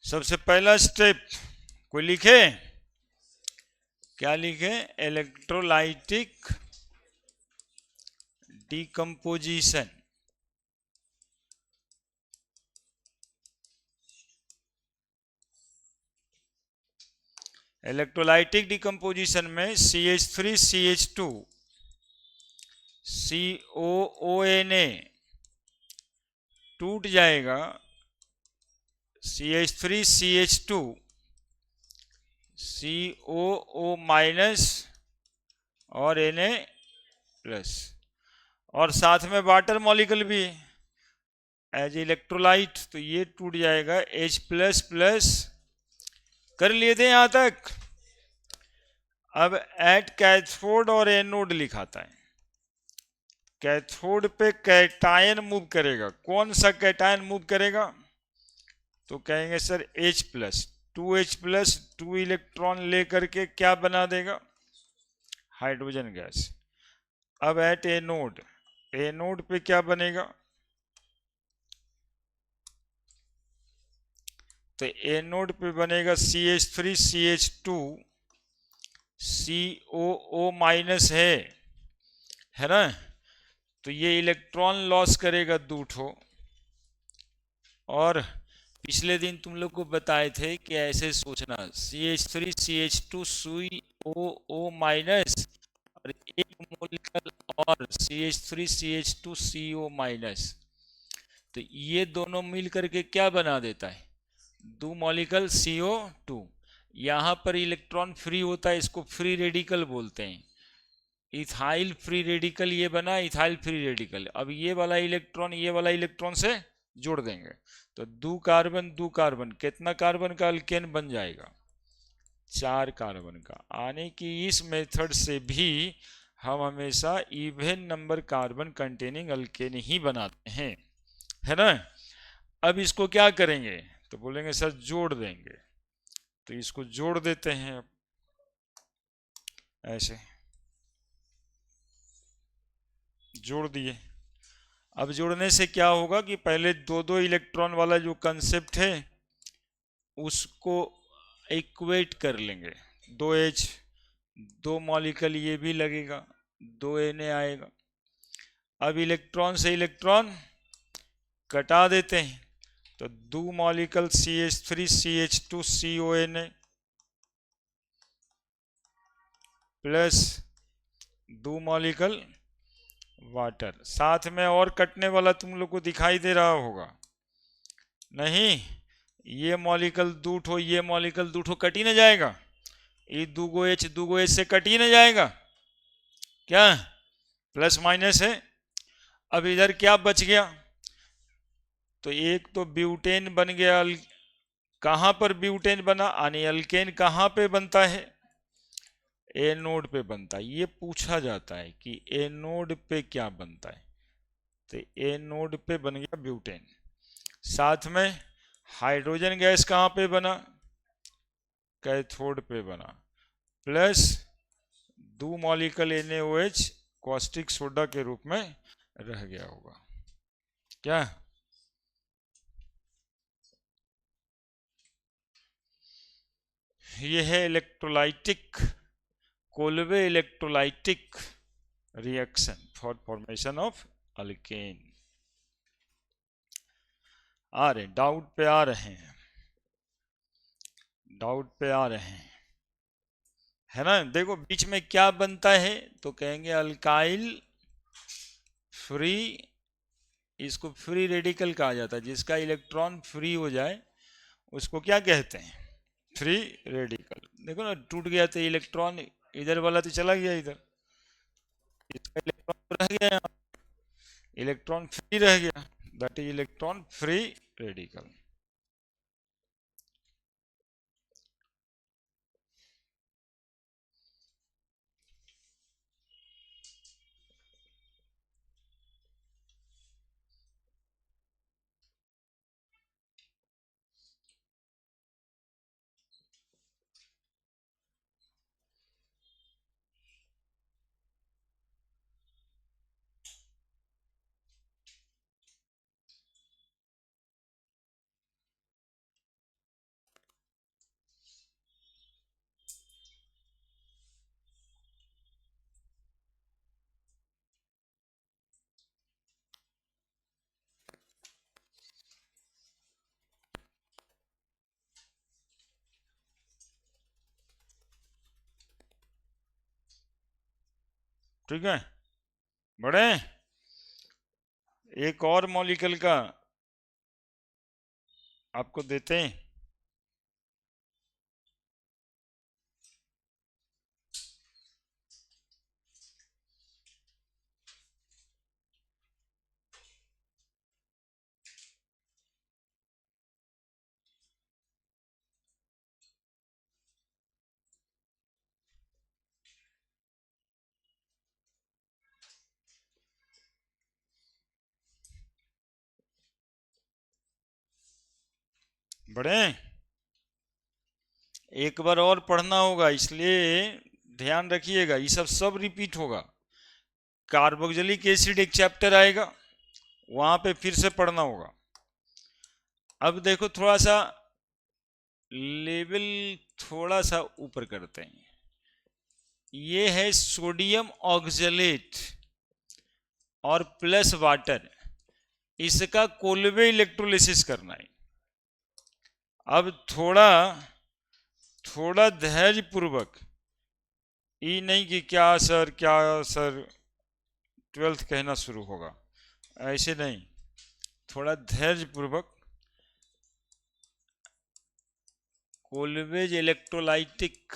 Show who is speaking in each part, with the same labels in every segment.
Speaker 1: सबसे पहला स्टेप कोई लिखे, क्या लिखे? Electrolytic decomposition. इलेक्ट्रोलाइटिक डिकम्पोजिशन में CH3 CH2 COONA टूट जाएगा CH3 CH2 COO माइनस और Na प्लस, और साथ में वाटर मॉलिक्यूल भी एज इलेक्ट्रोलाइट, तो ये टूट जाएगा H प्लस प्लस। कर लिए थे यहां तक? अब एट कैथोड और एनोड लिखाता है। कैथोड पे कैटायन मूव करेगा, कौन सा कैटायन मूव करेगा? तो कहेंगे sir H plus, 2H plus 2 electron लेकर के क्या बना देगा? Hydrogen gas. अब एट एनोड, एनोड पे क्या बनेगा? तो एनोड पे बनेगा CH3 CH2 COO माइनस है ना? तो ये इलेक्ट्रॉन लॉस करेगा 2 ठो। और पिछले दिन तुम लोग को बताए थे कि ऐसे सोचना, CH3 CH2 COO माइनस और एक मोलिकल और CH3 CH2 CO माइनस, तो ये दोनों मिल करके क्या बना देता है? 2 मॉलिकल CO2। यहाँ पर इलेक्ट्रॉन फ्री होता है, इसको फ्री रेडिकल बोलते हैं। इथाइल फ्री रेडिकल ये बना, इथाइल फ्री रेडिकल। अब ये वाला इलेक्ट्रॉन से जोड़ देंगे, तो 2 कार्बन 2 कार्बन, कितना कार्बन का अल्केन बन जाएगा? 4 कार्बन का। आने की इस मेथड से भी हम हमेशा even number carbon containing alkane ही बनाते हैं, है ना? अब इसको क्या करेंगे? तो बोलेंगे सर जोड़ देंगे, तो इसको जोड़ देते हैं ऐसे, जोड़ दिए। अब जोड़ने से क्या होगा कि पहले 2-2 इलेक्ट्रॉन वाला जो कंसेप्ट है उसको इक्वेट कर लेंगे। 2H, 2 मॉलिक्यूल ये भी लगेगा, 2Na आएगा। अब इलेक्ट्रॉन से इलेक्ट्रॉन कटा देते हैं, तो 2 molecule CH3 CH2 CONA plus 2 molecule water. साथ में और कटने वाला तुम लोग को दिखाई दे रहा होगा, नहीं? ये मॉलिक्यूल 2 ठो, ये मॉलिक्यूल 2 ठो कट ही ना जाएगा? ये 2H से कट ही ना जाएगा क्या? प्लस माइनस है। अब इधर क्या बच गया? तो एक तो ब्यूटेन बन गया। कहां पर ब्यूटेन बना? यानी अल्केन कहां पे बनता है? एनोड पे बनता है। ये पूछा जाता है कि एनोड पे क्या बनता है, तो एनोड पे बन गया ब्यूटेन। साथ में हाइड्रोजन गैस कहां पे बना? कैथोड पे बना, plus 2 molecule NaOH caustic soda के रूप में रह गया होगा क्या? ये है electrolytic, Kolbe electrolytic reaction for formation of alkane. आ रहे डाउट पे आ रहे हैं, डाउट पे आ रहे हैं, है ना? देखो बीच में क्या बनता है, तो कहेंगे अल्काइल फ्री, इसको फ्री रेडिकल कहा जाता है। जिसका इलेक्ट्रॉन फ्री हो जाए उसको क्या कहते हैं? Free radical. देखो ना टूट गया, तो इलेक्ट्रॉन इधर वाला तो चला गया इधर, इसका इलेक्ट्रॉन तो रह गया यहाँ, इलेक्ट्रॉन फ्री रह गया, that is electron free radical. ठीक है, बढ़े। एक और मॉलिक्यूल का आपको देते हैं। बढ़े, एक बार और पढ़ना होगा, इसलिए ध्यान रखिएगा, ये सब रिपीट होगा। कार्बोक्सिलिक एसिड एक चैप्टर आएगा, वहां पे फिर से पढ़ना होगा। अब देखो थोड़ा सा लेवल थोड़ा सा ऊपर करते हैं। ये है सोडियम ऑक्जेलेट और प्लस वाटर, इसका कोलवे इलेक्ट्रोलिसिस करना है। अब थोड़ा थोड़ा धैर्य पूर्वक, ये नहीं कि क्या सर 12th कहना शुरू होगा, ऐसे नहीं, थोड़ा धैर्य पूर्वक। कोलवेज इलेक्ट्रोलाइटिक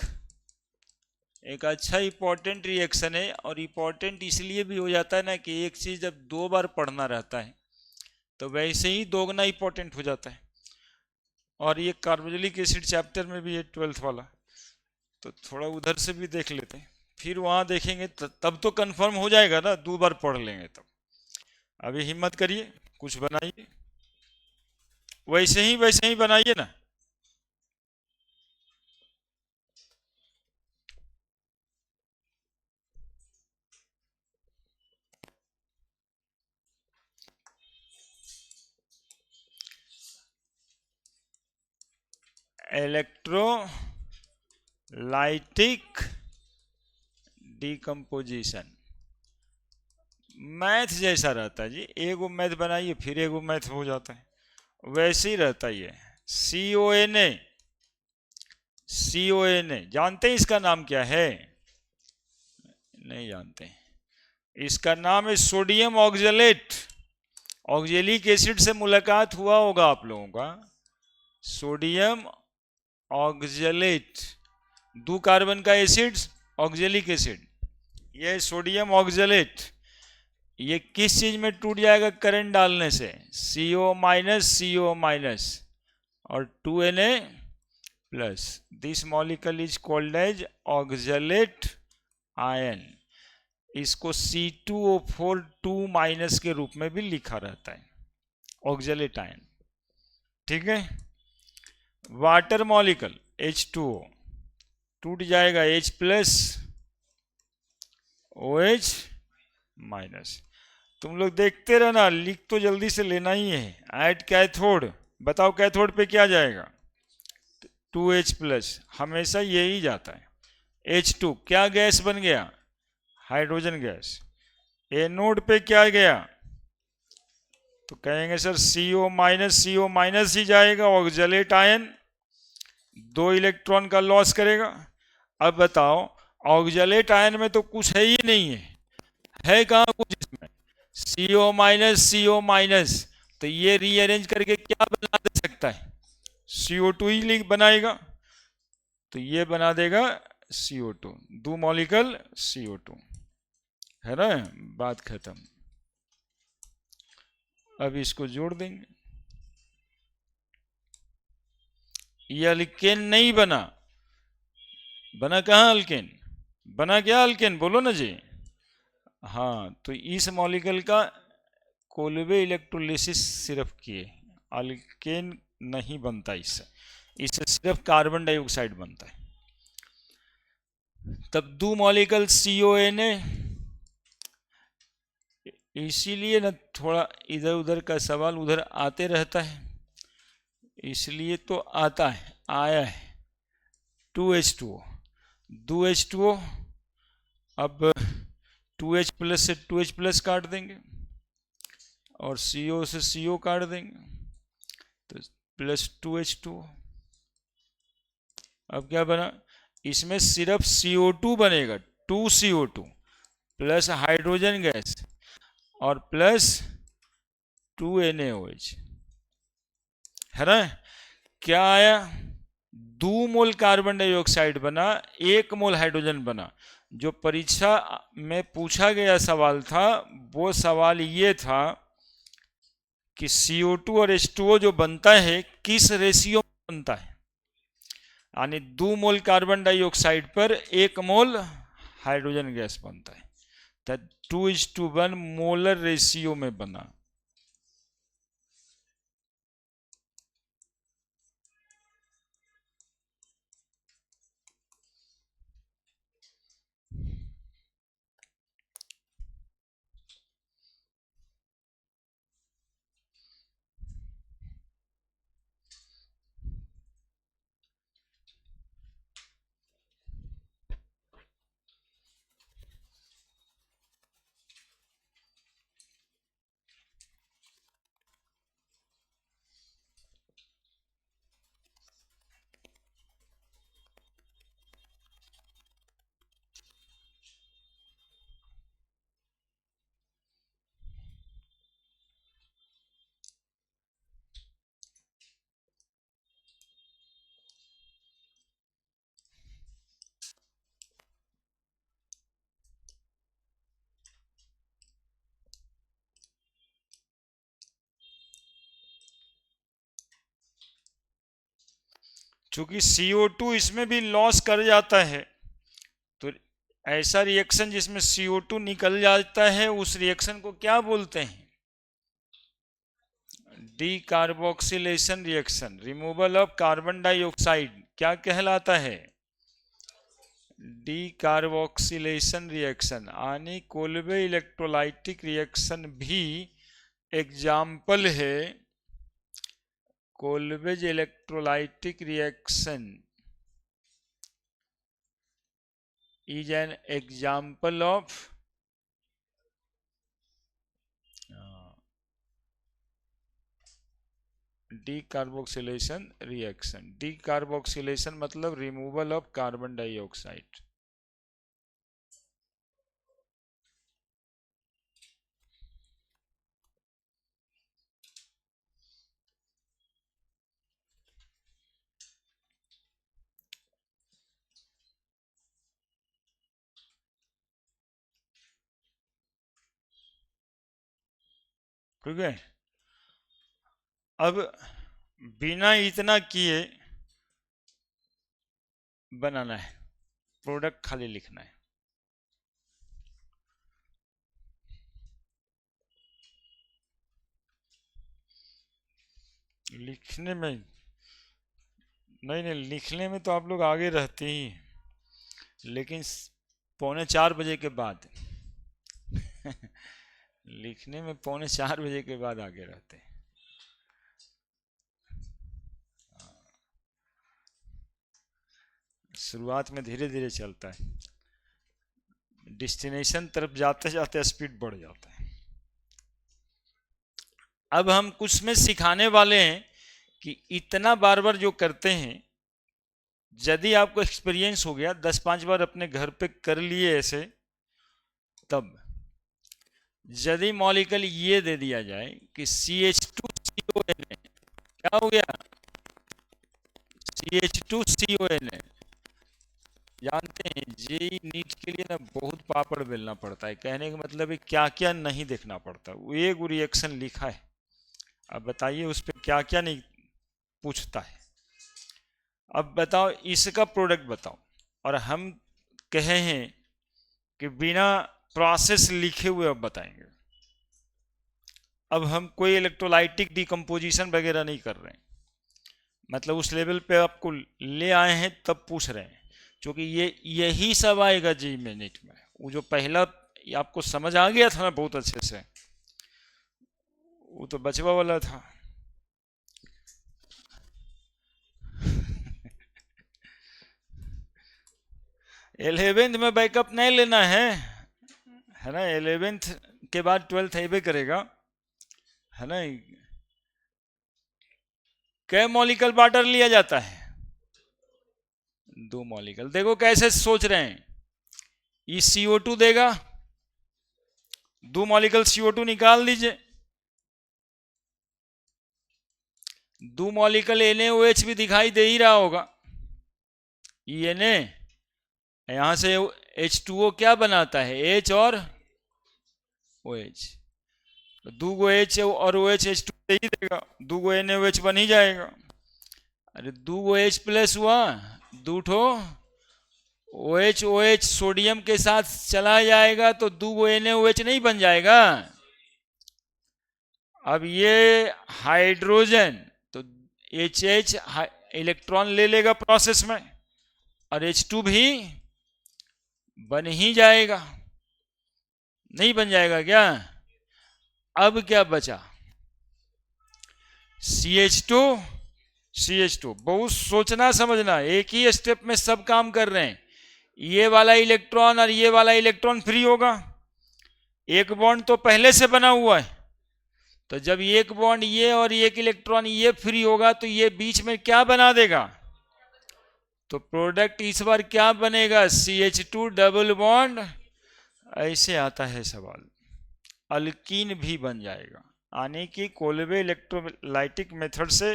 Speaker 1: एक अच्छा इंपॉर्टेंट रिएक्शन है, और इंपॉर्टेंट इसलिए भी हो जाता है ना कि एक चीज़ जब 2 बार पढ़ना रहता है तो वैसे ही दोगुना इंपॉर्टेंट हो जाता है। और ये कार्बोक्सिलिक एसिड चैप्टर में भी है 12th वाला, तो थोड़ा उधर से भी देख लेते हैं, फिर वहाँ देखेंगे तब तो कंफर्म हो जाएगा ना, 2 बार पढ़ लेंगे तब। अभी हिम्मत करिए, कुछ बनाइए, वैसे ही बनाइए ना। इलेक्ट्रोलाइटिक डिकम्पोजिशन मैथ जैसा रहता है जी, एगो मैथ बनाइए फिर एगो मैथ हो जाता है, वैसे ही रहता ही है। CONA जानते हैं इसका नाम क्या है? नहीं जानते। इसका नाम है सोडियम ऑक्जेलेट। ऑक्जेलिक एसिड से मुलाकात हुआ होगा आप लोगों का। सोडियम ऑक्जेलेट, 2 कार्बन का एसिड, ऑक्जेलिक एसिड, यह सोडियम ऑक्जेलेट। ये किस चीज में टूट जाएगा करंट डालने से? CO- और 2Na plus. This molecule is called as oxalate ion. इसको C2O4 2- के रूप में भी लिखा रहता है, ऑक्जेलेट आयन। ठीक है। वाटर मॉलिक्यूल H2O टूट जाएगा H+OH-। तुम लोग देखते रहना, लिख तो जल्दी से लेना ही है। ऐड कैथोड, बताओ कैथोड पे क्या जाएगा? 2H+, हमेशा यही जाता है। H2 क्या गैस बन गया? Hydrogen gas. एनोड पे क्या गया? तो कहेंगे सर CO- ही जाएगा, ऑक्जेलेट आयन 2 इलेक्ट्रॉन का लॉस करेगा। अब बताओ, ऑक्जेलेट आयन में तो कुछ है ही नहीं है कहाँ कुछ इसमें? CO-, तो ये रीअरेंज करके क्या बना दे सकता है? CO2 ही बनाएगा, तो ये बना देगा CO2, 2 मॉलिक्यूल CO2, है ना, बात खत्म। अब इसको जोड़ देंगे। ये अल्केन नहीं बना, बना कहाँ अल्केन? बना क्या अल्केन, बोलो ना जी। हाँ, तो इस मॉलिक्यूल का कोलवे इलेक्ट्रोलिसिस सिर्फ किए, अल्केन नहीं बनता इससे, इससे सिर्फ कार्बन डाइऑक्साइड बनता है। तब 2 मॉलिक्यूल CONA, इसीलिए ना थोड़ा इधर उधर का सवाल उधर आते रहता है, इसलिए तो आता है, आया है। 2H2O, 2H2O, अब 2H+ से 2H+ काट देंगे और CO से CO काट देंगे, तो +2H2O। अब क्या बना? इसमें सिर्फ CO2 बनेगा, 2CO2, प्लस हाइड्रोजन गैस और प्लस 2NaOH, है ना। क्या आया? 2 मोल कार्बन डाइऑक्साइड बना, 1 मोल हाइड्रोजन बना। जो परीक्षा में पूछा गया सवाल था वो सवाल ये था कि CO2 और H2O जो बनता है किस रेशियो में बनता है, यानी 2 मोल कार्बन डाइऑक्साइड पर 1 मोल हाइड्रोजन गैस बनता है, तो 2:1 मोलर रेशियो में बना। चूंकि CO2 इसमें भी लॉस कर जाता है, तो ऐसा रिएक्शन जिसमें CO2 निकल जाता है उस रिएक्शन को क्या बोलते हैं? Decarboxylation reaction, removal of carbon dioxide क्या कहलाता है? Decarboxylation reaction. यानी कोल्बे इलेक्ट्रोलाइटिक रिएक्शन भी एग्जाम्पल है, Kolbe's electrolytic reaction is an example of decarboxylation reaction. Decarboxylation मतलब रिमूवल ऑफ कार्बन डाइऑक्साइड। ठीक है, अब बिना इतना किए बनाना है, प्रोडक्ट खाली लिखना है। लिखने में नहीं नहीं, लिखने में तो आप लोग आगे रहते ही, लेकिन 3:45 के बाद लिखने में 3:45 के बाद आगे रहते हैं। शुरुआत में धीरे धीरे चलता है, डेस्टिनेशन तरफ जाते जाते स्पीड बढ़ जाता है। अब हम कुछ में सिखाने वाले हैं कि इतना बार बार जो करते हैं, यदि आपको एक्सपीरियंस हो गया 10-5 बार अपने घर पे कर लिए ऐसे, तब यदि मॉलिक्यूल ये दे दिया जाए कि CH2CONA, क्या हो गया? CH2CONA। जानते हैं जेई नीट के लिए ना बहुत पापड़ बेलना पड़ता है, कहने का मतलब है क्या क्या नहीं देखना पड़ता। वो एक रिएक्शन लिखा है, अब बताइए उस पर क्या क्या नहीं पूछता है। अब बताओ इसका प्रोडक्ट बताओ, और हम कहे हैं कि बिना प्रोसेस लिखे हुए अब बताएंगे। अब हम कोई इलेक्ट्रोलाइटिक डिकम्पोजिशन वगैरह नहीं कर रहे हैं, मतलब उस लेवल पे आपको ले आए हैं तब पूछ रहे हैं, क्योंकि यही सब आएगा जी मिनट में। वो जो पहला आपको समझ आ गया था ना बहुत अच्छे से, वो तो बचवा वाला था। इलेवेंथ में बैकअप नहीं लेना है ना। 11th के बाद 12th है करेगा, है ना। कै मॉलिक्यूल वाटर लिया जाता है? 2 मॉलिक्यूल। देखो कैसे सोच रहे हैं, ये CO2 देगा, दो मॉलिक्यूल CO2 निकाल दीजिए। दो मॉलिक्यूल NaOH भी दिखाई दे ही रहा होगा, Na। यहां से H2O क्या बनाता है, H और OH। तो दो गो H और OH H2 दे ही देगा, दो गो NaOH बन ही जाएगा। अरे दो गो H प्लस हुआ, दो ठो OH सोडियम के साथ चला जाएगा तो दो गो NaOH नहीं बन जाएगा। अब ये हाइड्रोजन तो HH इलेक्ट्रॉन ले लेगा प्रोसेस में, और H2 भी बन ही जाएगा, नहीं बन जाएगा क्या? अब क्या बचा, CH2। बहुत सोचना समझना, एक ही स्टेप में सब काम कर रहे हैं। ये वाला इलेक्ट्रॉन और ये वाला इलेक्ट्रॉन फ्री होगा, एक बॉन्ड तो पहले से बना हुआ है, तो जब एक बॉन्ड ये और एक इलेक्ट्रॉन ये फ्री होगा तो ये बीच में क्या बना देगा, तो प्रोडक्ट इस बार क्या बनेगा, CH2 डबल बॉन्ड। ऐसे आता है सवाल, अल्कीन भी बन जाएगा, यानी कि कोल्बे इलेक्ट्रोलाइटिक मेथड से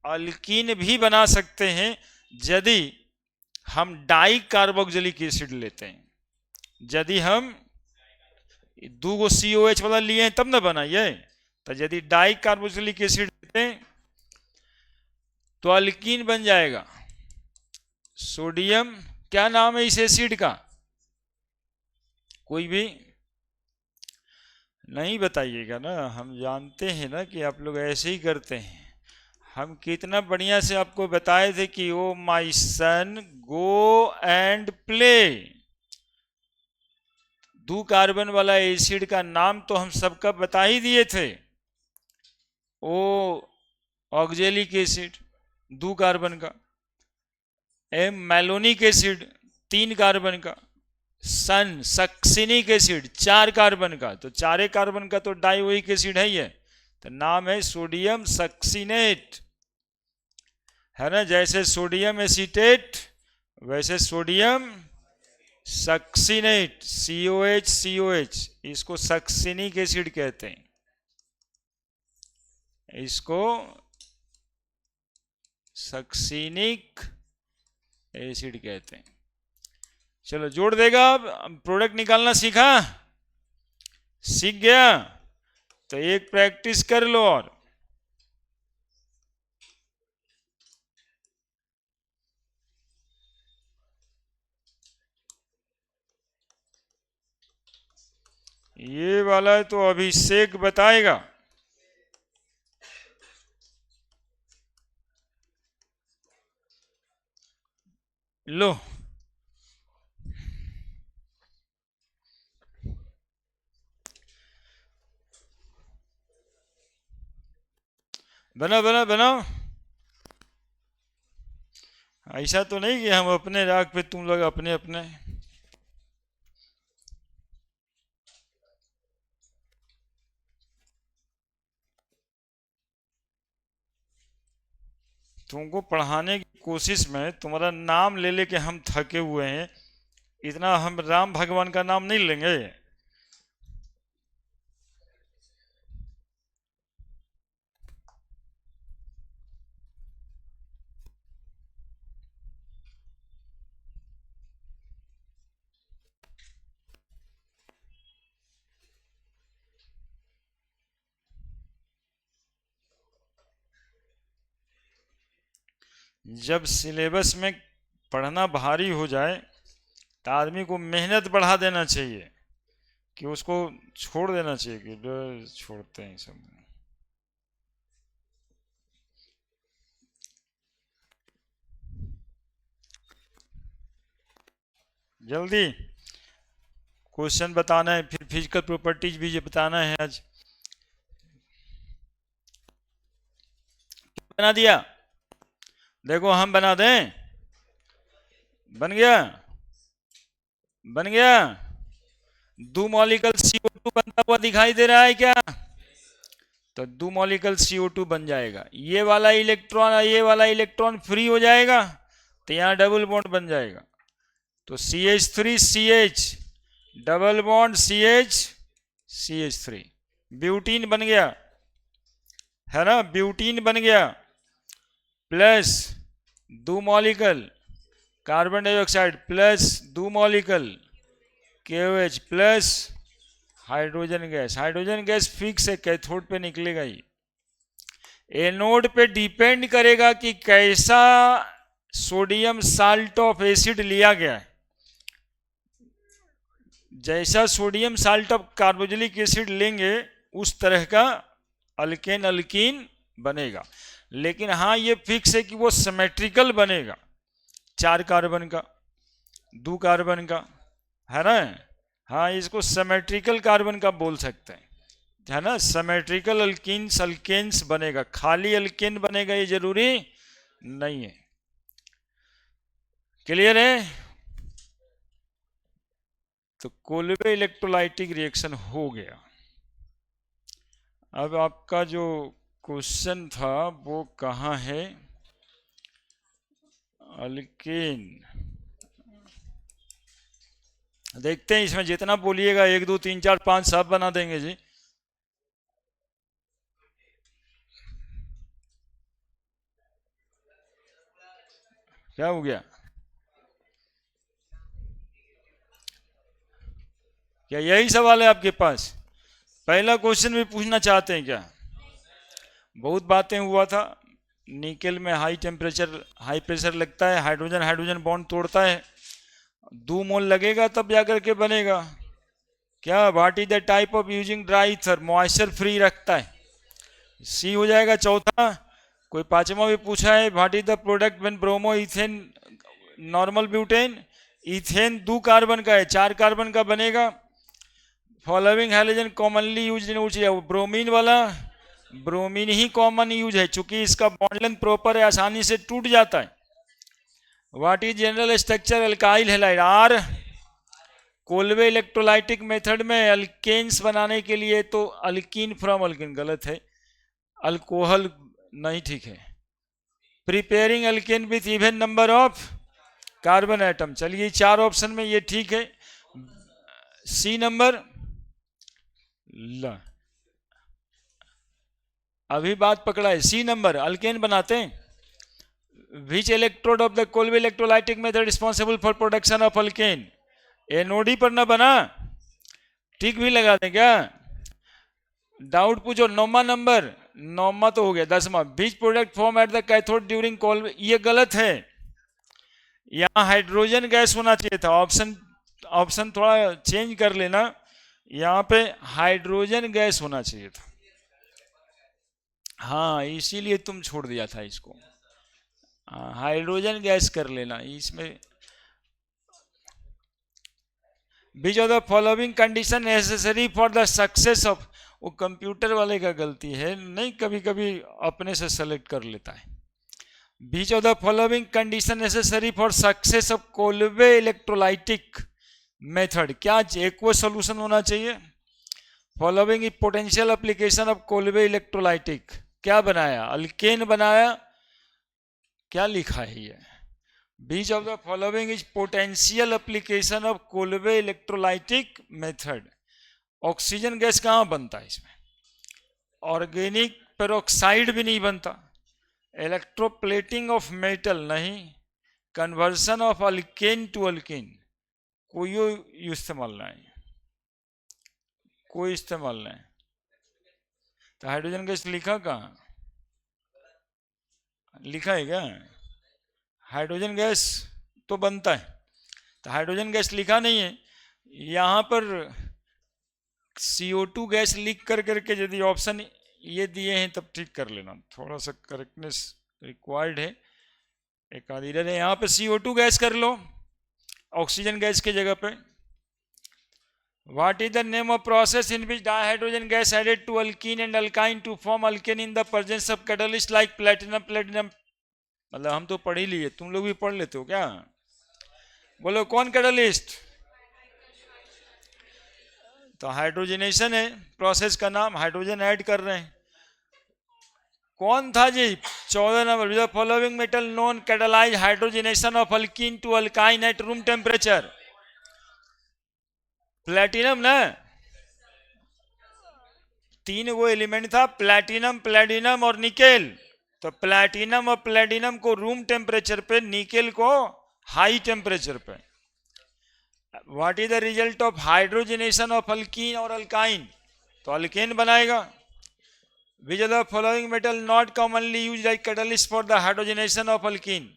Speaker 1: अल्कीन भी बना सकते हैं यदि हम डाई कार्बोक्सिलिक एसिड लेते हैं। यदि हम दो गो COH वाला लिए हैं तब ना बना ये, तो यदि डाई कार्बोक्सिलिक एसिड लेते हैं तो अल्कीन बन जाएगा। सोडियम, क्या नाम है इस एसिड का, कोई भी नहीं बताइएगा ना, हम जानते हैं ना कि आप लोग ऐसे ही करते हैं। हम कितना बढ़िया से आपको बताए थे कि oh my son go and play. दो कार्बन वाला एसिड का नाम तो हम सबका बता ही दिए थे, ओ ऑक्जेलिक एसिड दो कार्बन का, एम मैलोनिक एसिड तीन कार्बन का, सन सक्सिनिक एसिड चार कार्बन का, तो चारे कार्बन का तो डाइओइक एसिड है ही है, तो नाम है सोडियम सक्सिनेट, है ना। जैसे सोडियम एसीटेट वैसे सोडियम सक्सिनेट, COH, इसको सक्सिनिक एसिड कहते हैं, इसको सक्सिनिक एसिड कहते हैं। चलो जोड़ देगा, अब प्रोडक्ट निकालना सीख गया, तो एक प्रैक्टिस कर लो और ये वाला तो अभिषेक बताएगा। लो बनाओ। ऐसा तो नहीं कि हम अपने राग पे तुम लोग अपने अपने। तुमको पढ़ाने की कोशिश में तुम्हारा नाम ले लेके हम थके हुए हैं, इतना हम राम भगवान का नाम नहीं लेंगे। जब सिलेबस में पढ़ना भारी हो जाए तो आदमी को मेहनत बढ़ा देना चाहिए, कि उसको छोड़ देना चाहिए कि छोड़ते हैं सब। जल्दी क्वेश्चन बताना है, फिर फिजिकल प्रॉपर्टीज भी ये बताना है। आज बना दिया, देखो हम बना दें, बन गया। दो मॉलिक्यूल CO2 बनता हुआ दिखाई दे रहा है क्या, तो दो मॉलिक्यूल CO2 बन जाएगा, ये वाला इलेक्ट्रॉन फ्री हो जाएगा, तो यहाँ डबल बॉन्ड बन जाएगा, तो CH3CH double bond CH CH3, butene बन गया, है ना, ब्यूटीन बन गया, plus 2 molecule carbon dioxide plus 2 molecule KOH plus hydrogen gas. Hydrogen gas fix है, कैथोड पे निकलेगा ही। एनोड पे डिपेंड करेगा कि कैसा सोडियम साल्ट ऑफ एसिड लिया गया है। जैसा sodium salt of carboxylic acid लेंगे उस तरह का अल्केन अल्कीन बनेगा। लेकिन हाँ ये फिक्स है कि वो सिमेट्रिकल बनेगा, 4 कार्बन का 2 कार्बन का, है ना। हाँ इसको सिमेट्रिकल कार्बन का बोल सकते हैं, है ना। सिमेट्रिकल अल्कीन्स अल्केन्स बनेगा, खाली अल्केन बनेगा ये जरूरी नहीं है। क्लियर है। तो कोल्बे इलेक्ट्रोलाइटिक रिएक्शन हो गया। अब आपका जो क्वेश्चन था वो कहाँ है, अल्केन। देखते हैं इसमें जितना बोलिएगा 1 2 3 4 5 सब बना देंगे जी। क्या हो गया, क्या यही सवाल है आपके पास? पहला क्वेश्चन भी पूछना चाहते हैं क्या? बहुत बातें हुआ था, निकेल में हाई टेम्परेचर हाई प्रेशर लगता है, हाइड्रोजन हाइड्रोजन बॉन्ड तोड़ता है, 2 मोल लगेगा तब जाकर के बनेगा। क्या what is the type of using dry ether, moisture free रखता है, सी हो जाएगा चौथा। कोई पांचवा भी पूछा है, what is the product when bromo ethane normal butane, ethane 2 carbon का है, 4 कार्बन का बनेगा। Following halogen commonly use in, bromine वाला ब्रोमीन ही कॉमन यूज है, चूंकि इसका बॉन्ड लेंथ प्रॉपर है, आसानी से टूट जाता है। What is general structure alkyl halide, R. Kolbe electrolytic method में अल्केन्स बनाने के लिए तो अल्कीन फ्रॉम अल्कीन गलत है, अल्कोहल नहीं ठीक है। Preparing alkane with even number of carbon atom, चलिए 4 ऑप्शन में ये ठीक है। सी नंबर ला, अभी बात पकड़ा है, सी नंबर अल्केन बनाते हैं। Which electrode of the Kolbe electrolytic method responsible for production of alkane, anode पर ना बना, टिक भी लगा दें क्या? डाउट पूछो। 9वां नंबर, 9वां तो हो गया, 10वां, which product form at the cathode during Kolbe, ये गलत है, यहां हाइड्रोजन गैस होना चाहिए था। ऑप्शन थोड़ा चेंज कर लेना, यहां पे हाइड्रोजन गैस होना चाहिए था। हाँ इसीलिए तुम छोड़ दिया था इसको, हाइड्रोजन गैस कर लेना इसमें। Which of the following condition necessary for the success of, वो कंप्यूटर वाले का गलती है, नहीं कभी कभी अपने से सेलेक्ट कर लेता है। Which of the following condition necessary for success of Kolbe electrolytic method, क्या एक्वस सॉल्यूशन होना चाहिए। Following potential application of Kolbe electrolytic, क्या बनाया, अल्केन बनाया, क्या लिखा है ये। Which of the following is potential application of Kolbe electrolytic method. Oxygen gas कहाँ बनता है इसमें, ऑर्गेनिक पेरोक्साइड भी नहीं बनता, इलेक्ट्रोप्लेटिंग ऑफ मेटल नहीं, conversion of alkane to alkene, कोई इस्तेमाल नहीं, कोई इस्तेमाल नहीं। तो हाइड्रोजन गैस लिखा कहाँ, लिखा है क्या? हाइड्रोजन गैस तो बनता है, तो हाइड्रोजन गैस लिखा नहीं है यहाँ पर। CO2 गैस लिख कर करके यदि ऑप्शन ये दिए हैं तब ठीक कर लेना, थोड़ा सा करेक्टनेस रिक्वायर्ड है, एक आध इधर है, यहाँ पे CO2 गैस कर लो ऑक्सीजन गैस के जगह पे। What is the name of process in which dihydrogen gas added to alkene and alkyne to form alkane in the presence of catalyst like platinum? मतलब हम तो पढ़ ही लिए, तुम लोग भी पढ़ लेते हो क्या? बोलो कौन कैटलिस्ट? तो हाइड्रोजनेशन है प्रोसेस का नाम, हाइड्रोजन ऐड कर रहे हैं। कौन था जी? 14 number, following metal non catalyse hydrogenation of alkene to alkyne at room temperature, platinum ना, तीन वो एलिमेंट था, प्लैटिनम, प्लेडिनम और निकेल। तो प्लैटिनम और प्लेडिनम को रूम टेम्परेचर पे, निकेल को हाई टेम्परेचर पे। What is the result of hydrogenation of alkene और अल्काइन? तो अल्केन बनाएगा। Which of the following metal not commonly use like catalyst for the hydrogenation of alkene?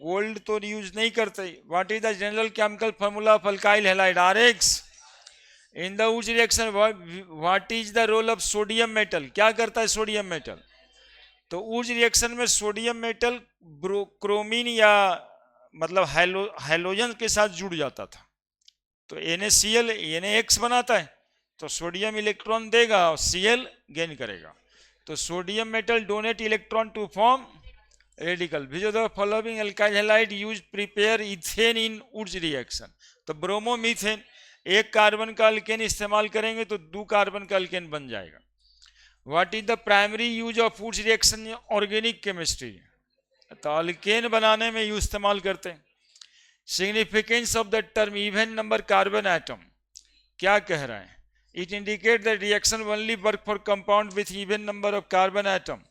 Speaker 1: Gold तो use नहीं करते। What is the general chemical formula of alkyl halide? RX। In the उच reaction what is the role of sodium metal? क्या करता है sodium metal? तो उच reaction में सोडियम मेटल क्रोमीन या मतलब हैलोजन के साथ जुड़ जाता था, तो NaCl NaX बनाता है, तो सोडियम इलेक्ट्रॉन देगा और Cl गेन करेगा। तो sodium metal donate electron to form radical. Which of the following alkyl halide use prepare ethane in Wurtz reaction? तो ब्रोमोमीथेन। एक कार्बन का अल्केन इस्तेमाल करेंगे तो 2 कार्बन का अल्केन बन जाएगा। What is the primary use of Wurtz reaction organic chemistry? तो अल्केन बनाने में यूज इस्तेमाल करते हैं। Significance of the term even number carbon atom क्या कह रहा है? It indicate the reaction only work for compound with even number of carbon atom.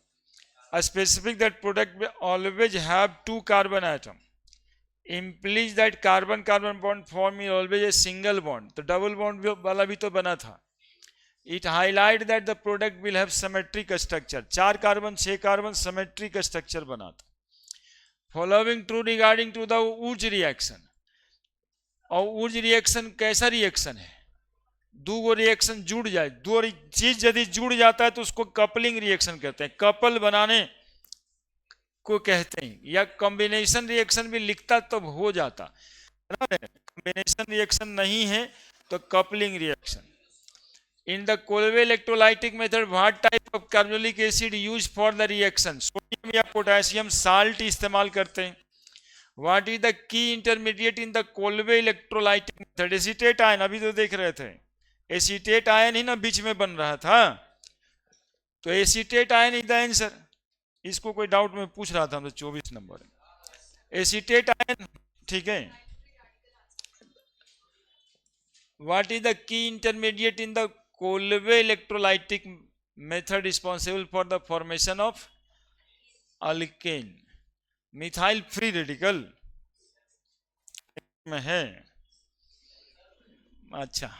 Speaker 1: A specific that product will always have 2 carbon atom. Implies that carbon-carbon bond form is always a single bond. तो double bond वाला भी तो बना था। It highlight that the product will have symmetric structure. 4 carbon 6 carbon symmetric structure बना था। Following true regarding to the Wurtz reaction. और Wurtz reaction कैसा रिएक्शन है? दो गो रिएक्शन जुड़ जाए, दो चीज यदि जुड़ जाता है तो उसको कपलिंग रिएक्शन कहते हैं, कपल बनाने को कहते हैं। या कॉम्बिनेशन रिएक्शन भी लिखता तो हो जाता, कॉम्बिनेशन रिएक्शन नहीं है तो coupling reaction. In the Kolbe electrolytic method what type of carbonic acid use for the reaction? Sodium या पोटेशियम साल्ट इस्तेमाल करते हैं। What is the key intermediate in the Kolbe electrolytic method? Acetate ion, अभी तो देख रहे थे acetate ion ही ना बीच में बन रहा था, तो acetate ion is the answer. इसको कोई डाउट में पूछ रहा था तो 24 नंबर एसीटेट आयन, ठीक है। What is the key intermediate in the Kolbe electrolytic method responsible for the formation of alkane? Methyl free radical में है। अच्छा,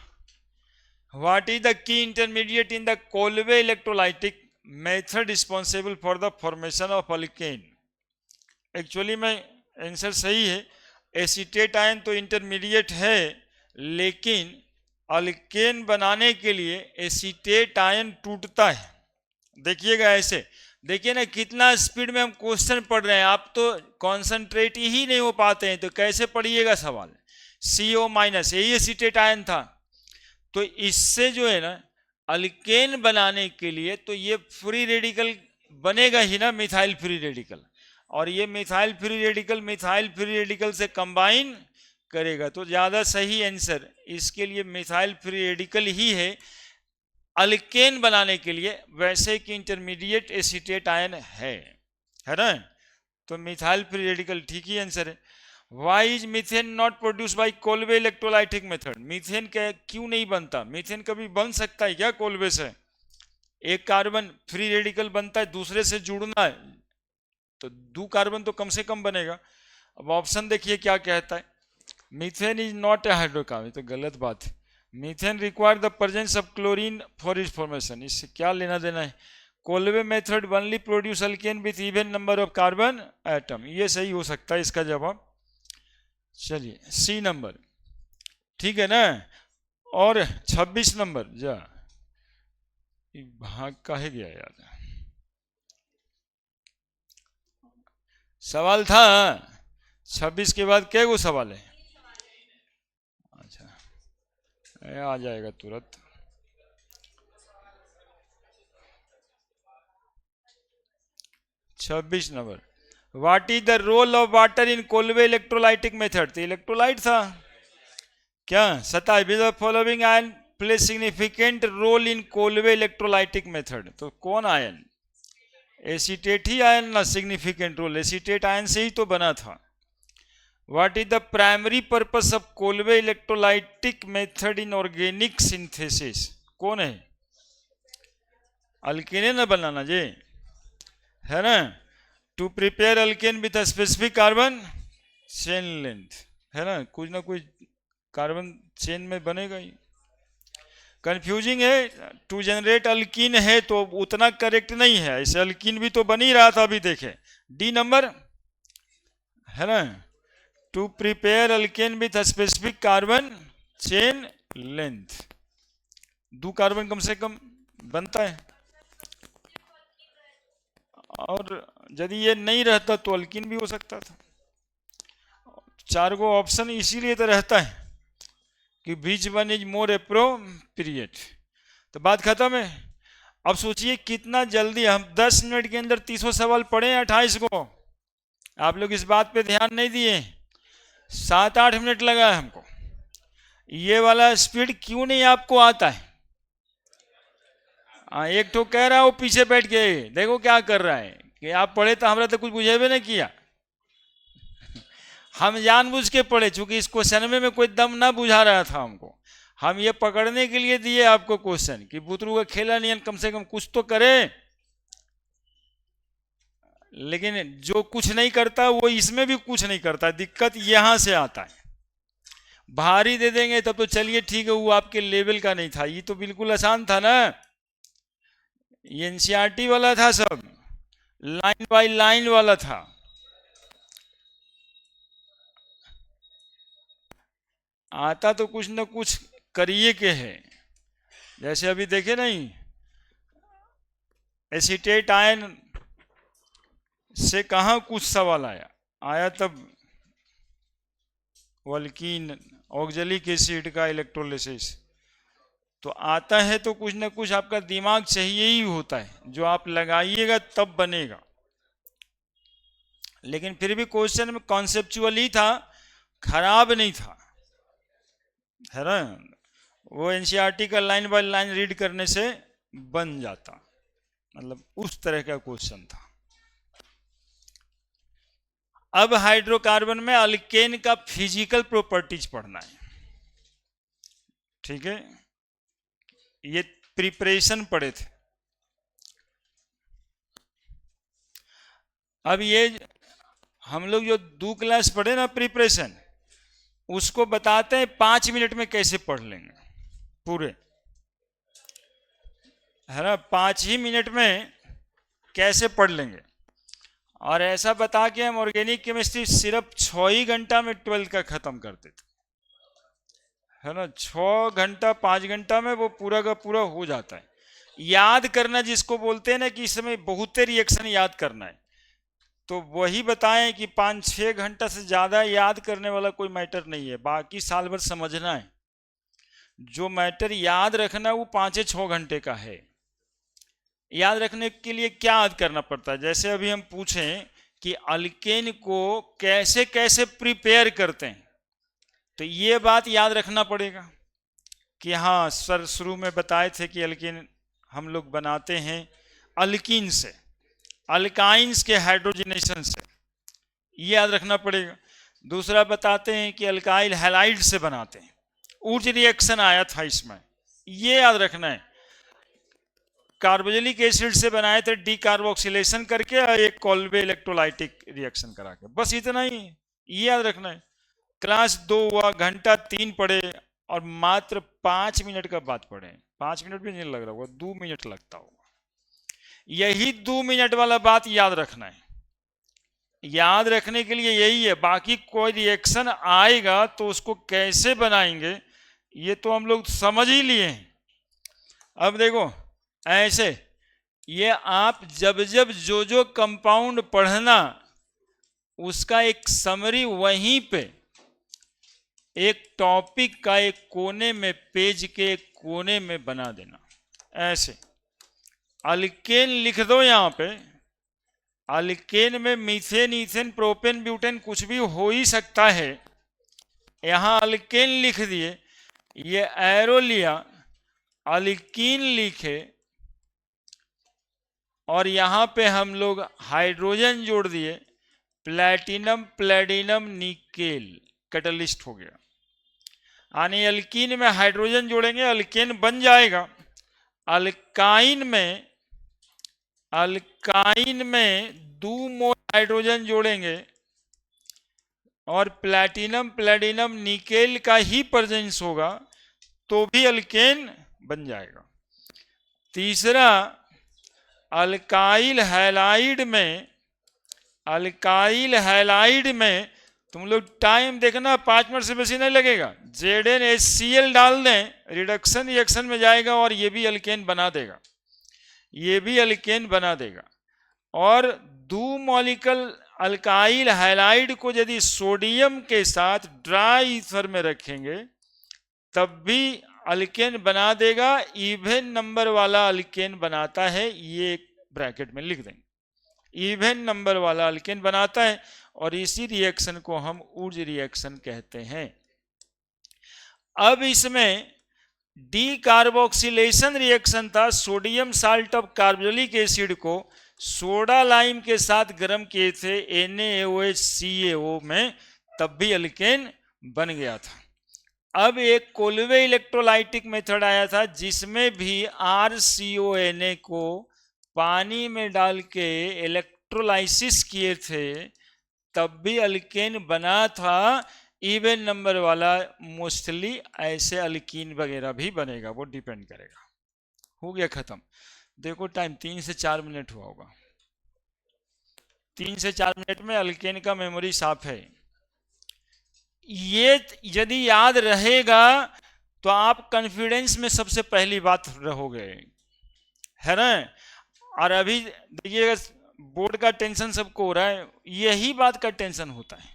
Speaker 1: What is the key intermediate in the Kolbe electrolytic method responsible for the formation of alkane? Actually में answer सही है, acetate ion तो intermediate है, लेकिन alkane बनाने के लिए एसीटेट आयन टूटता है। देखिएगा ऐसे, देखिए ना कितना स्पीड में हम क्वेश्चन पढ़ रहे हैं, आप तो कॉन्सेंट्रेट ही नहीं हो पाते हैं, तो कैसे पढ़िएगा सवाल? CO- यही एसीटेट आयन था। तो इससे जो है ना अल्केन बनाने के लिए तो ये फ्री रेडिकल बनेगा ही ना, मिथाइल फ्री रेडिकल, और ये मिथाइल फ्री रेडिकल से कंबाइन करेगा, तो ज़्यादा सही आंसर इसके लिए मिथाइल फ्री रेडिकल ही है अल्केन बनाने के लिए, वैसे कि इंटरमीडिएट एसीटेट आयन है ना, तो मिथाइल फ्री रेडिकल ठीक ही आंसर है। Why is methane not produced by Kolbe electrolytic method? Methane क्यों नहीं बनता? मीथेन कभी बन सकता है क्या कोल्वे से? एक कार्बन फ्री रेडिकल बनता है, दूसरे से जुड़ना है तो 2 कार्बन तो कम से कम बनेगा। अब ऑप्शन देखिए क्या कहता है, methane is not a hydrocarbon, तो गलत बात है। Methane require the presence of chlorine for its formation, इससे क्या लेना देना है? Kolbe method only produce alkane with even number of carbon atom, ये सही हो सकता है इसका जवाब। चलिए सी नंबर, ठीक है ना। और 26 नंबर जा भाग काहे गया यार, सवाल था 26 के बाद क्या वो सवाल है? अच्छा आ जाएगा तुरंत। छब्बीस number, what is the role of water in Kolbe electrolytic method? तो इलेक्ट्रोलाइट था क्या? 27 following ion play significant role in Kolbe electrolytic method, तो कौन आयन? एसीटेट ही आयन ना, सिग्निफिकेंट रोल एसीटेट आयन से ही तो बना था। What is the primary purpose of Kolbe electrolytic method in organic synthesis? कौन है? अल्केन ना बनाना जी, है ना। To prepare alkane with specific carbon chain length, है ना, कुछ ना कुछ कार्बन चेन में बनेगा ही। कंफ्यूजिंग है, टू जनरेट अल्कीन है तो उतना करेक्ट नहीं है, ऐसे अल्कीन भी तो बन ही रहा था अभी देखे, डी नंबर, है ना। To prepare alkane with specific carbon chain length, 2 carbon कम से कम बनता है। और यदि ये नहीं रहता तो अल्कीन भी हो सकता था। 4 गो ऑप्शन इसीलिए तो रहता है कि बीच वन इज मोर एप्रोप्रिएट। तो बात खत्म है। अब सोचिए कितना जल्दी हम 10 मिनट के अंदर 300 सवाल पढ़े हैं, 28 को। आप लोग इस बात पे ध्यान नहीं दिए, 7-8 मिनट लगा है हमको। ये वाला स्पीड क्यों नहीं आपको आता है? एक तो कह रहा है वो पीछे बैठ के देखो क्या कर रहा है कि आप पढ़े तो हमारा तो कुछ बुझेबे नहीं किया। हम जानबूझ के पढ़े, चूंकि इस क्वेश्चन में कोई दम ना बुझा रहा था हमको। हम ये पकड़ने के लिए दिए आपको क्वेश्चन कि बुतरू का खेला नियन कम से कम कुछ तो करे। लेकिन जो कुछ नहीं करता वो इसमें भी कुछ नहीं करता, दिक्कत यहां से आता है। भारी दे देंगे तब तो चलिए ठीक है, वो आपके लेवल का नहीं था, ये तो बिल्कुल आसान था ना। ये एनसीईआरटी वाला था, सब लाइन बाय लाइन वाला था। आता तो कुछ न कुछ करिए के है। जैसे अभी देखे नहीं, एसीटेट आयन से कहाँ कुछ सवाल आया, आया तब वल्कीन ऑक्जेलिक एसिड का इलेक्ट्रोलिसिस। तो आता है तो कुछ ना कुछ आपका दिमाग चाहिए ही होता है, जो आप लगाइएगा तब बनेगा। लेकिन फिर भी क्वेश्चन में कॉन्सेप्चुअल ही था, खराब नहीं था, है ना। वो एनसीईआरटी का लाइन बाय लाइन रीड करने से बन जाता, मतलब उस तरह का क्वेश्चन था। अब हाइड्रोकार्बन में अल्केन का फिजिकल प्रॉपर्टीज पढ़ना है, ठीक है। ये प्रिपरेशन पढ़े थे। अब ये हम लोग जो 2 क्लास पढ़े ना प्रिपरेशन, उसको बताते हैं 5 मिनट में कैसे पढ़ लेंगे पूरे, है ना। 5 ही मिनट में कैसे पढ़ लेंगे। और ऐसा बता के हम ऑर्गेनिक केमिस्ट्री सिर्फ 6 ही घंटा में 12 का खत्म करते थे, है ना। 6 घंटा 5 घंटा में वो पूरा का पूरा हो जाता है। याद करना जिसको बोलते हैं ना कि इस समय बहुत रिएक्शन याद करना है, तो वही बताएं कि 5-6 घंटा से ज़्यादा याद करने वाला कोई मैटर नहीं है, बाकी साल भर समझना है। जो मैटर याद रखना वो 5-6 घंटे का है। याद रखने के लिए क्या याद करना पड़ता है? जैसे अभी हम पूछें कि अल्केन को कैसे कैसे प्रिपेयर करते हैं, तो ये बात याद रखना पड़ेगा कि हाँ सर शुरू में बताए थे कि अल्केन हम लोग बनाते हैं अल्कीन से, अल्काइंस के हाइड्रोजनेशन से, ये याद रखना पड़ेगा। दूसरा बताते हैं कि अल्काइल हैलाइड से बनाते हैं, ऊर्ज रिएक्शन आया था इसमें, ये याद रखना है। कार्बोक्सिलिक एसिड से बनाए थे डीकार्बोक्सिलेशन करके और एक कॉल्वे इलेक्ट्रोलाइटिक रिएक्शन करा के, बस इतना ही, ये याद रखना है। क्लास 2 हुआ, घंटा 3 पढ़े और मात्र 5 मिनट का बात पढ़े। 5 मिनट भी नहीं लग रहा होगा, 2 मिनट लगता होगा। यही 2 मिनट वाला बात याद रखना है। याद रखने के लिए यही है, बाकी कोई रिएक्शन आएगा तो उसको कैसे बनाएंगे ये तो हम लोग समझ ही लिए हैं। अब देखो ऐसे, ये आप जब जब जो जो कंपाउंड पढ़ना उसका एक समरी वहीं पे एक टॉपिक का एक कोने में, पेज के एक कोने में बना देना। ऐसे अल्केन लिख दो, यहाँ पे अल्केन में मीथेन, ईथेन, प्रोपेन, ब्यूटेन कुछ भी हो ही सकता है। यहाँ अल्केन लिख दिए, ये एरो लिया, अल्कीन लिखे और यहाँ पे हम लोग हाइड्रोजन जोड़ दिए, प्लैटिनम, प्लेडिनम, निकेल, कैटलिस्ट हो गया। यानी अल्कीन में हाइड्रोजन जोड़ेंगे, अल्केन बन जाएगा। अल्काइन में अल्काइन में 2 मोल हाइड्रोजन जोड़ेंगे और प्लैटिनम प्लेटिनम निकेल का ही प्रेजेंस होगा तो भी अल्केन बन जाएगा। तीसरा, अल्काइल हैलाइड में तुम लोग टाइम देखना, 5 मिनट से बेसी नहीं लगेगा। ZnHCl डाल दें, रिडक्शन रिएक्शन में जाएगा और ये भी अल्केन बना देगा। और 2 मॉलिक्यूल अल्काइल हैलाइड को यदि सोडियम के साथ ड्राई ईथर में रखेंगे तब भी अल्केन बना देगा। इवन नंबर वाला अल्केन बनाता है, ये ब्रैकेट में लिख देंगे, इवन नंबर वाला अल्केन बनाता है और इसी रिएक्शन को हम ऊर्ज रिएक्शन कहते हैं। अब इसमें डीकार्बोक्सिलेशन रिएक्शन था, sodium salt of carboxylic acid को सोडा लाइम के साथ गर्म किए थे NaOH में, तब भी अल्केन बन गया था। अब एक कोल्वे इलेक्ट्रोलाइटिक मेथड आया था जिसमें भी RCONA को पानी में डाल के इलेक्ट्रोलाइसिस किए थे, तब भी अल्केन बना था। इवन नंबर वाला मोस्टली ऐसे अल्कीन वगैरह भी बनेगा, वो डिपेंड करेगा। हो गया खत्म। देखो टाइम 3 से 4 मिनट हुआ होगा। 3 से 4 मिनट में अल्केन का मेमोरी साफ है। ये यदि याद रहेगा तो आप कॉन्फिडेंस में सबसे पहली बात रहोगे, है ना। और अभी देखिएगा बोर्ड का टेंशन सबको हो रहा है, यही बात का टेंशन होता है,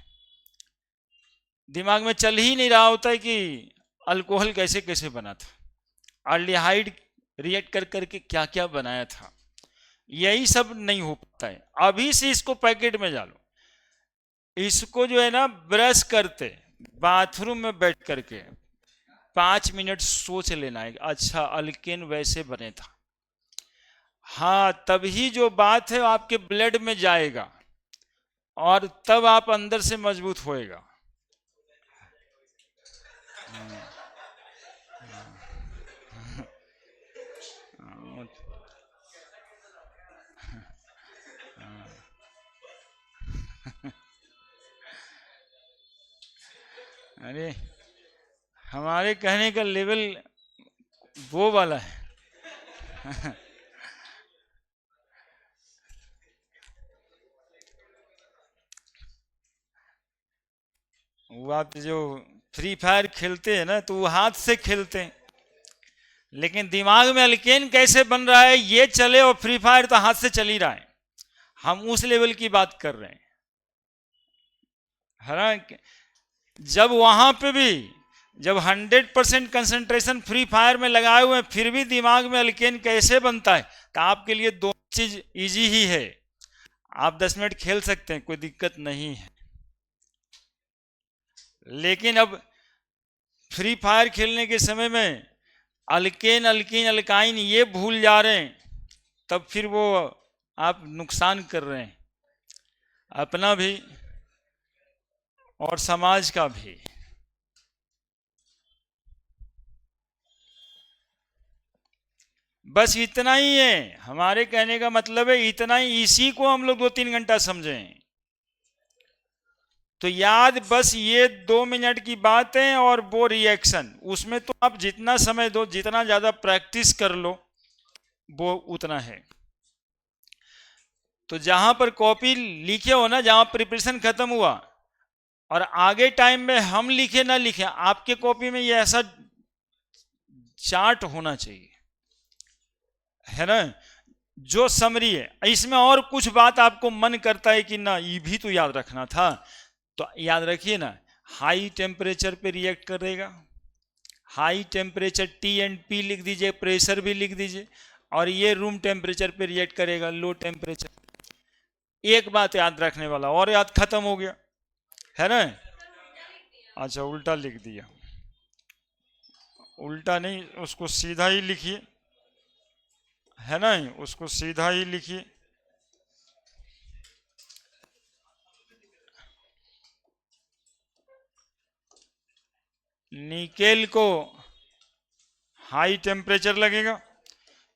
Speaker 1: दिमाग में चल ही नहीं रहा होता है कि अल्कोहल कैसे कैसे बना था, अल्डिहाइड रिएक्ट कर करके क्या क्या बनाया था, यही सब नहीं हो पाता है। अभी से इसको पैकेट में डालो, इसको जो है ना ब्रश करते बाथरूम में बैठ करके 5 मिनट सोच लेना है, अच्छा अल्केन वैसे बने था। हाँ, तभी जो बात है आपके ब्लड में जाएगा और तब आप अंदर से मजबूत होएगा। अरे हमारे कहने का लेवल वो वाला है। वो आप जो फ्री फायर खेलते हैं ना, तो वो हाथ से खेलते हैं, लेकिन दिमाग में अल्केन कैसे बन रहा है ये चले, और फ्री फायर तो हाथ से चल ही रहा है। हम उस लेवल की बात कर रहे हैं, है ना। जब वहां पे भी जब 100% कंसंट्रेशन फ्री फायर में लगाए हुए हैं, फिर भी दिमाग में अल्केन कैसे बनता है, तो आपके लिए दोनों चीज इजी ही है। आप 10 मिनट खेल सकते हैं, कोई दिक्कत नहीं है, लेकिन अब फ्री फायर खेलने के समय में अल्केन अल्कीन अल्काइन ये भूल जा रहे हैं, तब फिर वो आप नुकसान कर रहे हैं, अपना भी और समाज का भी। बस इतना ही है, हमारे कहने का मतलब है इतना ही, इसी को हम लोग 2-3 घंटा समझें तो याद बस ये 2 मिनट की बात है। और वो रिएक्शन, उसमें तो आप जितना समय दो, जितना ज्यादा प्रैक्टिस कर लो वो उतना है। तो जहां पर कॉपी लिखे हो ना, जहां प्रिपरेशन खत्म हुआ और आगे टाइम में हम लिखे ना लिखे, आपके कॉपी में ये ऐसा चार्ट होना चाहिए, है ना, जो समरी है। इसमें और कुछ बात आपको मन करता है कि ना ये भी तो याद रखना था, तो याद रखिए ना, हाई टेम्परेचर पे रिएक्ट करेगा, हाई टेम्परेचर T&P लिख दीजिए, प्रेशर भी लिख दीजिए, और ये रूम टेम्परेचर पे रिएक्ट करेगा, लो टेम्परेचर। एक बात याद रखने वाला, और याद खत्म हो गया, है ना। अच्छा उल्टा लिख दिया, उल्टा नहीं, उसको सीधा ही लिखिए, है ना, उसको सीधा ही लिखिए। निकेल को हाई टेम्परेचर लगेगा,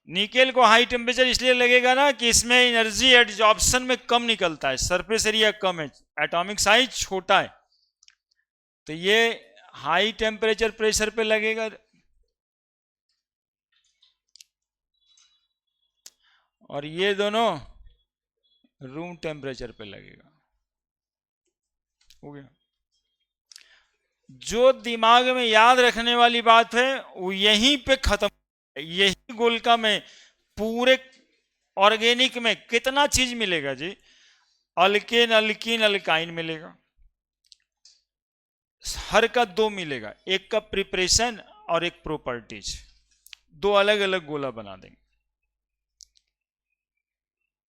Speaker 1: निकेल को हाई टेम्परेचर इसलिए लगेगा ना कि इसमें एनर्जी एड्जॉर्प्शन में कम निकलता है, सरफेस एरिया कम है, एटॉमिक साइज छोटा है, तो ये हाई टेम्परेचर प्रेशर पे लगेगा। और ये दोनों रूम टेम्परेचर पे लगेगा। हो गया। जो दिमाग में याद रखने वाली बात है वो यहीं पे खत्म। यही गोलका में पूरे ऑर्गेनिक में कितना चीज मिलेगा जी? अल्केन, अल्कीन, अल्काइन मिलेगा, हर का दो मिलेगा, एक का प्रिपरेशन और एक प्रॉपर्टीज, दो अलग अलग गोला बना देंगे।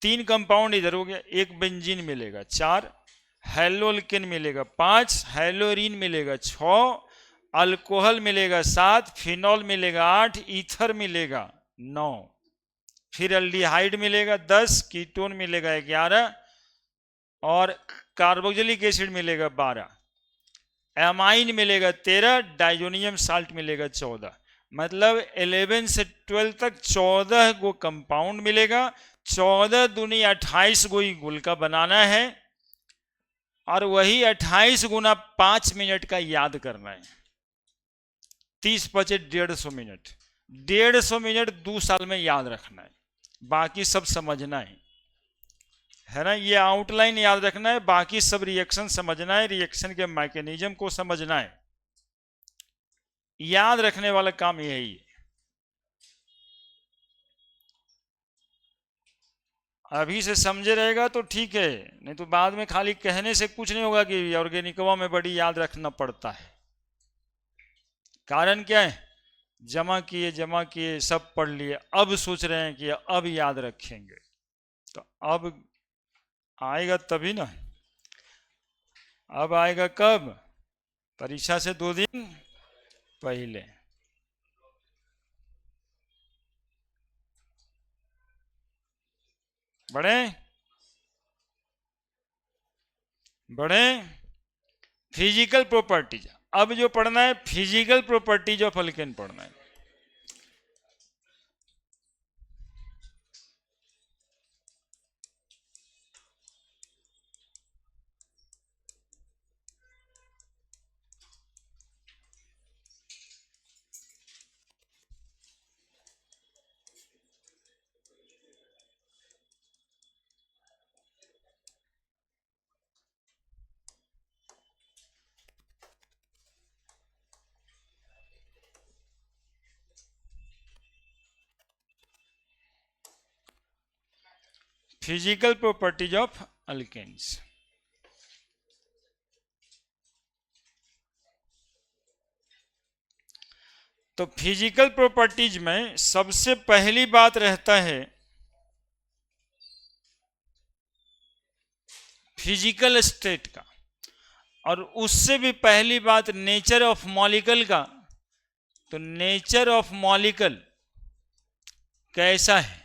Speaker 1: तीन कंपाउंड इधर हो गया, एक बेंजीन मिलेगा, चार हेलोल्केन मिलेगा, पांच हेलोरीन मिलेगा, छह अल्कोहल मिलेगा, सात फिनॉल मिलेगा, आठ ईथर मिलेगा, नौ फिर एल्डिहाइड मिलेगा, 10 कीटोन मिलेगा, 11 और कार्बोक्सिलिक एसिड मिलेगा, 12 एमाइन मिलेगा, 13 डाइजोनियम साल्ट मिलेगा, 14। मतलब 11 से 12 तक 14 गो कंपाउंड मिलेगा। 14 दूनी 28 गो ही गुलका बनाना है और वही 28 गुना 5 मिनट का याद करना है। 30 बचे 150 मिनट, 150 मिनट 2 साल में याद रखना है, बाकी सब समझना है ना। ये आउटलाइन याद रखना है, बाकी सब रिएक्शन समझना है, रिएक्शन के मैकेनिज्म को समझना है। याद रखने वाला काम यही है। अभी से समझे रहेगा तो ठीक है, नहीं तो बाद में खाली कहने से कुछ नहीं होगा कि ऑर्गेनिकवा में बड़ी याद रखना पड़ता है। कारण क्या है? जमा किए सब पढ़ लिए, अब सोच रहे हैं कि अब याद रखेंगे, तो अब आएगा तभी ना। अब आएगा कब? परीक्षा से 2 दिन पहले। बढ़े फिजिकल प्रॉपर्टीज। अब जो पढ़ना है फिजिकल प्रॉपर्टीज ऑफ अल्केन पढ़ना है। Physical properties of alkanes. तो फिजिकल प्रॉपर्टीज में सबसे पहली बात रहता है फिजिकल स्टेट का, और उससे भी पहली बात नेचर ऑफ मॉलिक्यूल का। तो नेचर ऑफ मॉलिक्यूल कैसा है?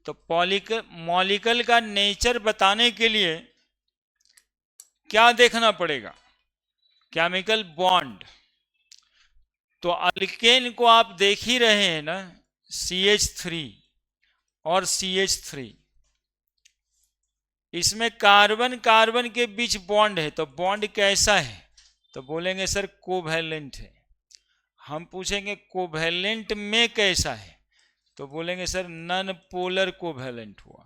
Speaker 1: तो मॉलिक्यूल का नेचर बताने के लिए क्या देखना पड़ेगा? Chemical bond. तो अल्केन को आप देख ही रहे हैं ना, CH3 और CH3, इसमें कार्बन कार्बन के बीच बॉन्ड है। तो बॉन्ड कैसा है? तो बोलेंगे सर कोवैलेंट है। हम पूछेंगे कोवैलेंट में कैसा है? तो बोलेंगे सर नॉन पोलर कोवैलेंट हुआ।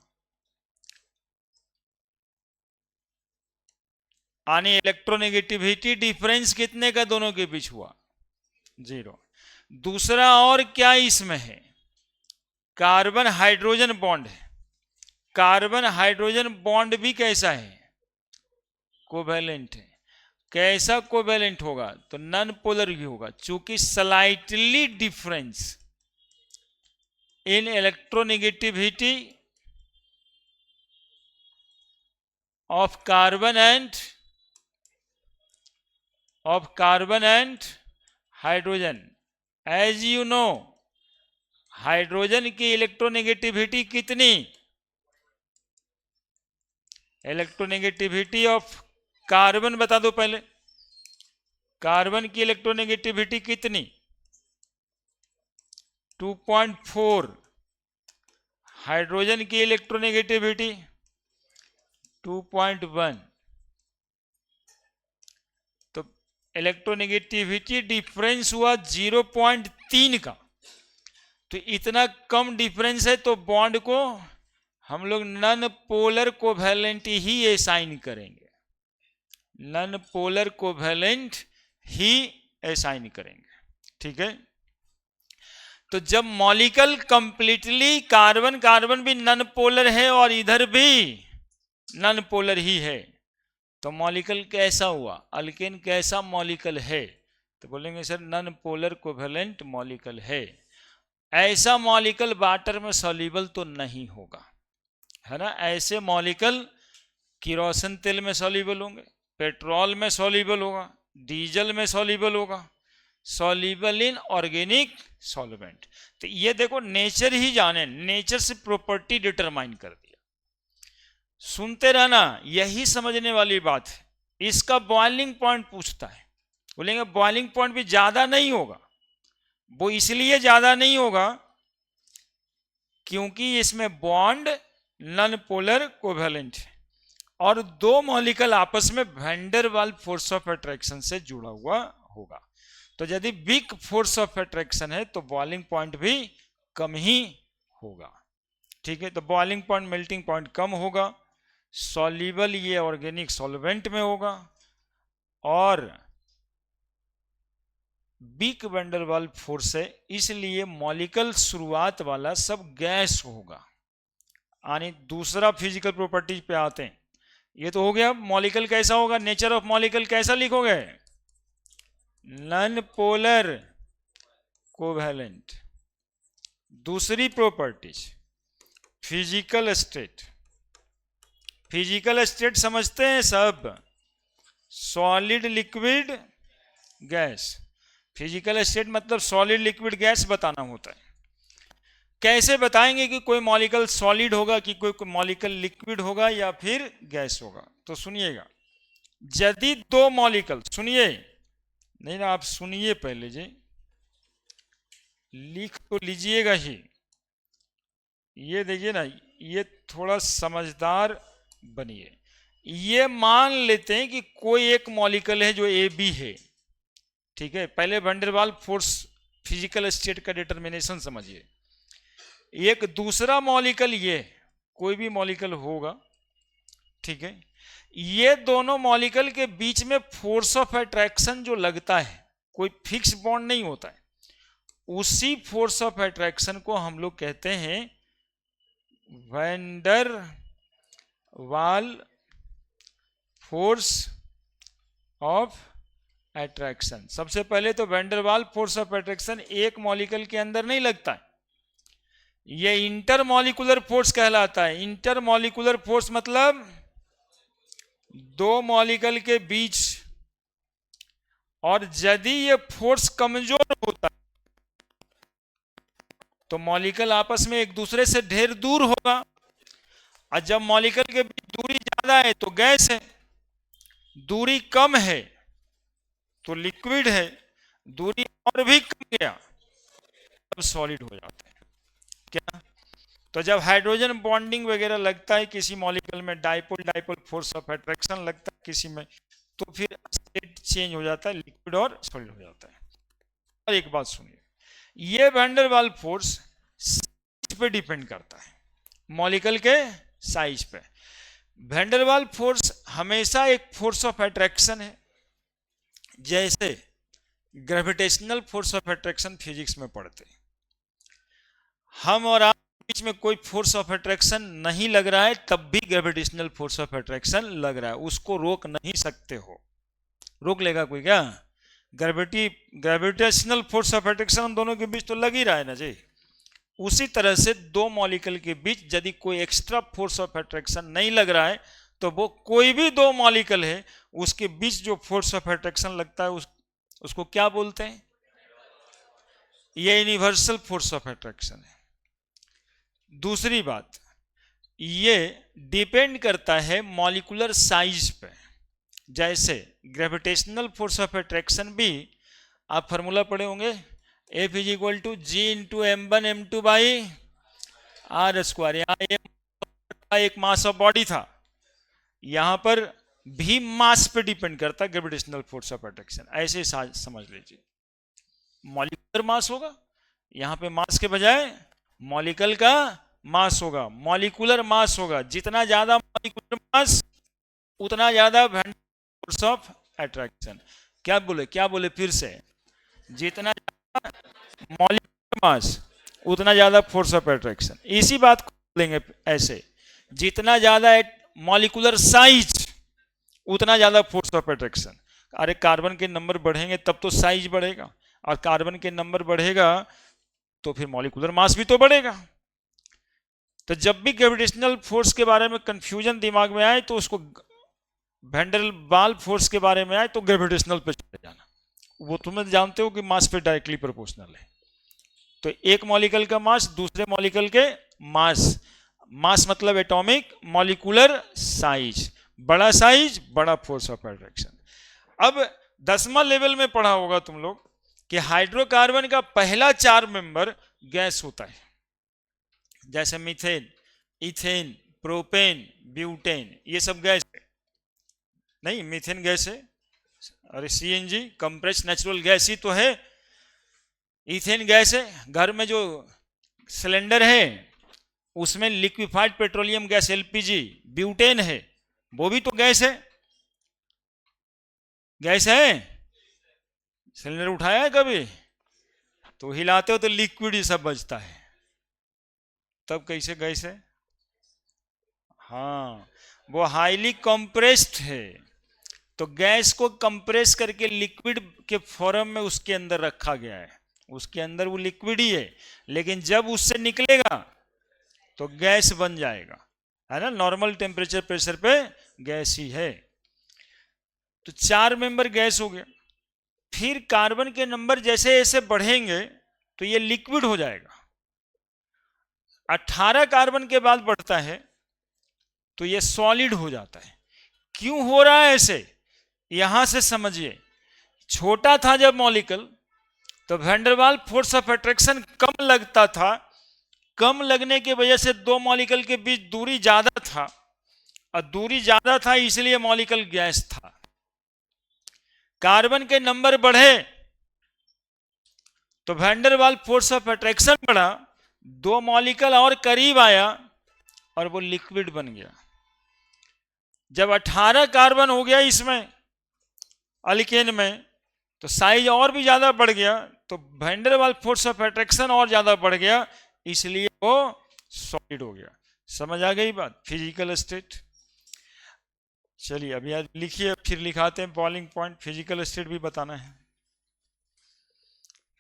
Speaker 1: यानी इलेक्ट्रोनेगेटिविटी डिफरेंस कितने का दोनों के बीच हुआ? 0। दूसरा और क्या इसमें है? कार्बन हाइड्रोजन बॉन्ड है। कार्बन हाइड्रोजन बॉन्ड भी कैसा है? कोवैलेंट है। कैसा कोवैलेंट होगा? तो नॉन पोलर भी होगा, चूंकि slightly difference in electronegativity of carbon and hydrogen. As you know, hydrogen की इलेक्ट्रोनेगेटिविटी कितनी? इलेक्ट्रोनेगेटिविटी ऑफ कार्बन बता दो पहले। कार्बन की इलेक्ट्रोनेगेटिविटी कितनी? 2.4। हाइड्रोजन की इलेक्ट्रोनेगेटिविटी 2.1, तो इलेक्ट्रोनेगेटिविटी डिफरेंस हुआ 0.3 का। तो इतना कम डिफरेंस है तो बॉन्ड को हम लोग नॉन पोलर कोवैलेंट ही असाइन करेंगे, नॉन पोलर कोवैलेंट ही असाइन करेंगे। ठीक है, तो जब मॉलिक्यूल कंप्लीटली कार्बन कार्बन भी नॉन पोलर है और इधर भी नॉन पोलर ही है, तो मॉलिक्यूल कैसा हुआ, अल्केन कैसा मॉलिक्यूल है, तो बोलेंगे sir non polar covalent molecule है। ऐसा मॉलिक्यूल वाटर में सॉल्युबल तो नहीं होगा, है ना। ऐसे मॉलिक्यूल किरोसिन तेल में सॉल्युबल होंगे, पेट्रोल में सॉल्युबल होगा, डीजल में सॉल्युबल होगा, सॉल्युबल इन ऑर्गेनिक सॉल्वेंट। तो ये देखो नेचर ही जाने, नेचर से प्रॉपर्टी डिटरमाइन कर दिया। सुनते रहना, यही समझने वाली बात है। इसका बॉइलिंग पॉइंट पूछता है, बोलेंगे बॉइलिंग पॉइंट भी ज्यादा नहीं होगा, वो इसलिए ज्यादा नहीं होगा क्योंकि इसमें बॉन्ड नॉन पोलर कोवैलेंट है और दो मॉलिक्यूल आपस में van der Waals force of attraction से जुड़ा हुआ होगा। तो यदि वीक फोर्स ऑफ अट्रैक्शन है तो बॉइलिंग पॉइंट भी कम ही होगा। ठीक है, तो बॉइलिंग पॉइंट मेल्टिंग पॉइंट कम होगा, सॉल्युबल ये ऑर्गेनिक सॉल्वेंट में होगा और weak van der Waals force है, इसलिए मॉलिक्यूल शुरुआत वाला सब गैस होगा। यानी दूसरा फिजिकल प्रॉपर्टीज पे आते हैं। ये तो हो गया मॉलिक्यूल कैसा होगा, नेचर ऑफ मॉलिक्यूल कैसा लिखोगे, नॉन पोलर कोवैलेंट। दूसरी properties physical state, physical state समझते हैं सब, solid liquid gas. Physical state मतलब सॉलिड लिक्विड गैस बताना होता है। कैसे बताएंगे कि कोई मॉलिक्यूल सॉलिड होगा कि कोई मॉलिक्यूल लिक्विड होगा या फिर गैस होगा, तो सुनिएगा। यदि दो मॉलिक्यूल, सुनिए नहीं ना, आप सुनिए पहले जी, लिख तो लीजिएगा ही। ये देखिए ना, ये थोड़ा समझदार बनिए। ये मान लेते हैं कि कोई एक मॉलिक्यूल है जो ए बी है। ठीक है, पहले van der Waals force physical state का डिटर्मिनेशन समझिए। एक दूसरा मॉलिक्यूल ये कोई भी मॉलिक्यूल होगा, ठीक है, ये दोनों मॉलिक्यूल के बीच में फोर्स ऑफ अट्रैक्शन जो लगता है, कोई फिक्स बॉन्ड नहीं होता है, उसी फोर्स ऑफ अट्रैक्शन को हम लोग कहते हैं van der Waals force of attraction. सबसे पहले तो van der Waals force of attraction एक मॉलिक्यूल के अंदर नहीं लगता है, ये इंटरमॉलिक्यूलर फोर्स कहलाता है। इंटरमॉलिक्यूलर फोर्स मतलब दो मॉलिक्यूल के बीच, और यदि ये फोर्स कमजोर होता है तो मॉलिक्यूल आपस में एक दूसरे से ढेर दूर होगा, और जब मॉलिक्यूल के बीच दूरी ज्यादा है तो गैस है, दूरी कम है तो लिक्विड है, दूरी और भी कम गया तब सॉलिड हो जाता है। क्या? तो जब हाइड्रोजन बॉन्डिंग वगैरह लगता है किसी मॉलिक्यूल में, dipole dipole force of attraction लगता है किसी में, तो फिर स्टेट चेंज हो जाता है, लिक्विड और सॉलिड हो जाता है। और एक बात सुनिए, ये van der Waals force size पे डिपेंड करता है, मॉलिक्यूल के साइज पे। वैन डर वाल्स फोर्स हमेशा एक फोर्स ऑफ अट्रैक्शन है, जैसे gravitational force of attraction physics में पढ़ते हैं। हम और आप बीच में कोई फोर्स ऑफ अट्रैक्शन नहीं लग रहा है, तब भी ग्रेविटेशनल फोर्स ऑफ अट्रैक्शन लग रहा है, उसको रोक नहीं सकते हो। रोक लेगा कोई क्या? ग्रेविटेशनल फोर्स ऑफ अट्रैक्शन हम दोनों के बीच तो लग ही रहा है ना जी। उसी तरह से दो मॉलिक्यूल के बीच यदि कोई एक्स्ट्रा फोर्स ऑफ अट्रैक्शन नहीं लग रहा है, तो वो कोई भी दो मॉलिक्यूल है उसके बीच जो फोर्स ऑफ अट्रैक्शन लगता है उसको क्या बोलते हैं? ये यूनिवर्सल फोर्स ऑफ अट्रैक्शन है। दूसरी बात, ये डिपेंड करता है मॉलिक्यूलर साइज पे। जैसे ग्रेविटेशनल फोर्स ऑफ अट्रैक्शन भी आप फार्मूला पढ़े होंगे, F = G × M1 M2 by R square, यहाँ एक मास ऑफ बॉडी था, यहां पर भी मास पे डिपेंड करता है ग्रेविटेशनल फोर्स ऑफ अट्रैक्शन, ऐसे समझ लीजिए। मॉलिक्यूलर मास होगा, यहां पे मास के बजाय मॉलिक्यूल का मास होगा, मॉलिक्यूलर मास होगा। जितना ज्यादा मॉलिक्यूलर मास उतना ज्यादा फोर्स ऑफ अट्रैक्शन। क्या बोले फिर से, जितना मॉलिक्यूलर मास उतना ज्यादा फोर्स ऑफ अट्रैक्शन। इसी बात को बोलेंगे ऐसे, जितना ज्यादा मॉलिक्यूलर साइज उतना ज्यादा फोर्स ऑफ अट्रैक्शन। अरे कार्बन के नंबर बढ़ेंगे तब तो साइज बढ़ेगा, और कार्बन के नंबर बढ़ेगा तो फिर मॉलिक्यूलर मास भी तो बढ़ेगा। तो जब भी ग्रेविटेशनल फोर्स के बारे में कंफ्यूजन दिमाग में आए तो उसको वैंडरवाल फोर्स के बारे में आए तो ग्रेविटेशनल पे चले जाना, वो तुम्हें जानते हो कि मास पे डायरेक्टली प्रोपोर्शनल है। तो एक मॉलिक्यूल का मास दूसरे मॉलिक्यूल के मास, मास मतलब एटॉमिक मॉलिक्यूलर साइज, बड़ा साइज बड़ा फोर्स ऑफ अट्रैक्शन। अब 10वां लेवल में पढ़ा होगा तुम लोग कि हाइड्रोकार्बन का पहला 4 मेंबर गैस होता है, जैसे मीथेन, इथेन, प्रोपेन, ब्यूटेन, ये सब गैस है। नहीं, मीथेन गैस है, अरे सीएनजी कंप्रेस्ड नेचुरल गैस ही तो है। इथेन गैस है, घर में जो सिलेंडर है उसमें liquefied petroleum gas LPG, butane है, वो भी तो गैस है। गैस है, सिलेंडर उठाया है कभी? तो हिलाते हो तो लिक्विड ही सब बचता है, तब कैसे गैस है? हाँ, वो हाईली कंप्रेस्ड है, तो गैस को कंप्रेस करके लिक्विड के फॉर्म में उसके अंदर रखा गया है, उसके अंदर वो लिक्विड ही है, लेकिन जब उससे निकलेगा तो गैस बन जाएगा, है ना। नॉर्मल टेम्परेचर प्रेशर पे गैस ही है। तो 4 मेंबर गैस हो गया। फिर कार्बन के नंबर जैसे जैसे बढ़ेंगे तो ये लिक्विड हो जाएगा। 18 कार्बन के बाद बढ़ता है तो ये सॉलिड हो जाता है। क्यों हो रहा है ऐसे, यहां से समझिए। छोटा था जब मॉलिक्यूल तो वैंडरवाल फोर्स ऑफ अट्रैक्शन कम लगता था, कम लगने की वजह से दो मॉलिक्यूल के बीच दूरी ज्यादा था, और दूरी ज्यादा था इसलिए मॉलिक्यूल गैस था। कार्बन के नंबर बढ़े तो वैंडरवाल फोर्स ऑफ अट्रैक्शन बढ़ा, दो मॉलिक्यूल और करीब आया और वो लिक्विड बन गया। जब 18 कार्बन हो गया इसमें अल्केन में तो साइज और भी ज्यादा बढ़ गया, तो वैंडरवाल फोर्स ऑफ अट्रैक्शन और ज्यादा बढ़ गया, इसलिए वो सॉलिड हो गया। समझ आ गई बात, फिजिकल स्टेट। चलिए अभी आज लिखिए, फिर लिखाते हैं बॉइलिंग पॉइंट। फिजिकल स्टेट भी बताना है,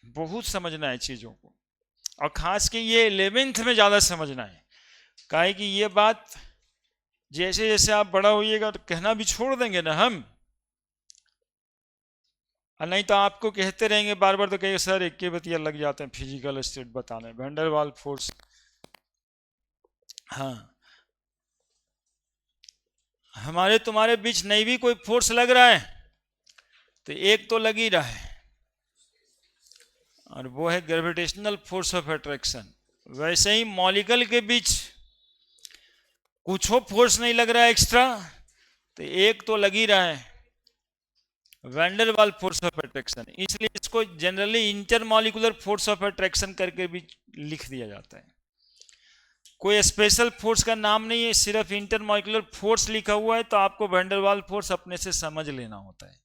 Speaker 1: बहुत समझना है चीजों को, और खास के ये 11th में ज्यादा समझना है। काहे कि ये बात जैसे जैसे आप बड़ा होइएगा तो कहना भी छोड़ देंगे ना हम, और नहीं तो आपको कहते रहेंगे बार बार, तो कहेंगे सर एक के बतिया लग जाते हैं फिजिकल स्टेट बताने, वैंडरवाल फोर्स। हाँ, हमारे तुम्हारे बीच नहीं भी कोई फोर्स लग रहा है तो एक तो लग ही रहा है, और वो है ग्रेविटेशनल फोर्स ऑफ अट्रैक्शन। वैसे ही मॉलिक्यूल के बीच कुछ हो फोर्स नहीं लग रहा है एक्स्ट्रा, तो एक तो लग ही रहा है, वैंडरवाल फोर्स ऑफ अट्रैक्शन। इसलिए इसको generally intermolecular force of attraction करके भी लिख दिया जाता है। कोई स्पेशल फोर्स का नाम नहीं है, सिर्फ इंटरमॉलिक्यूलर फोर्स लिखा हुआ है, तो आपको वैंडरवाल फोर्स अपने से समझ लेना होता है।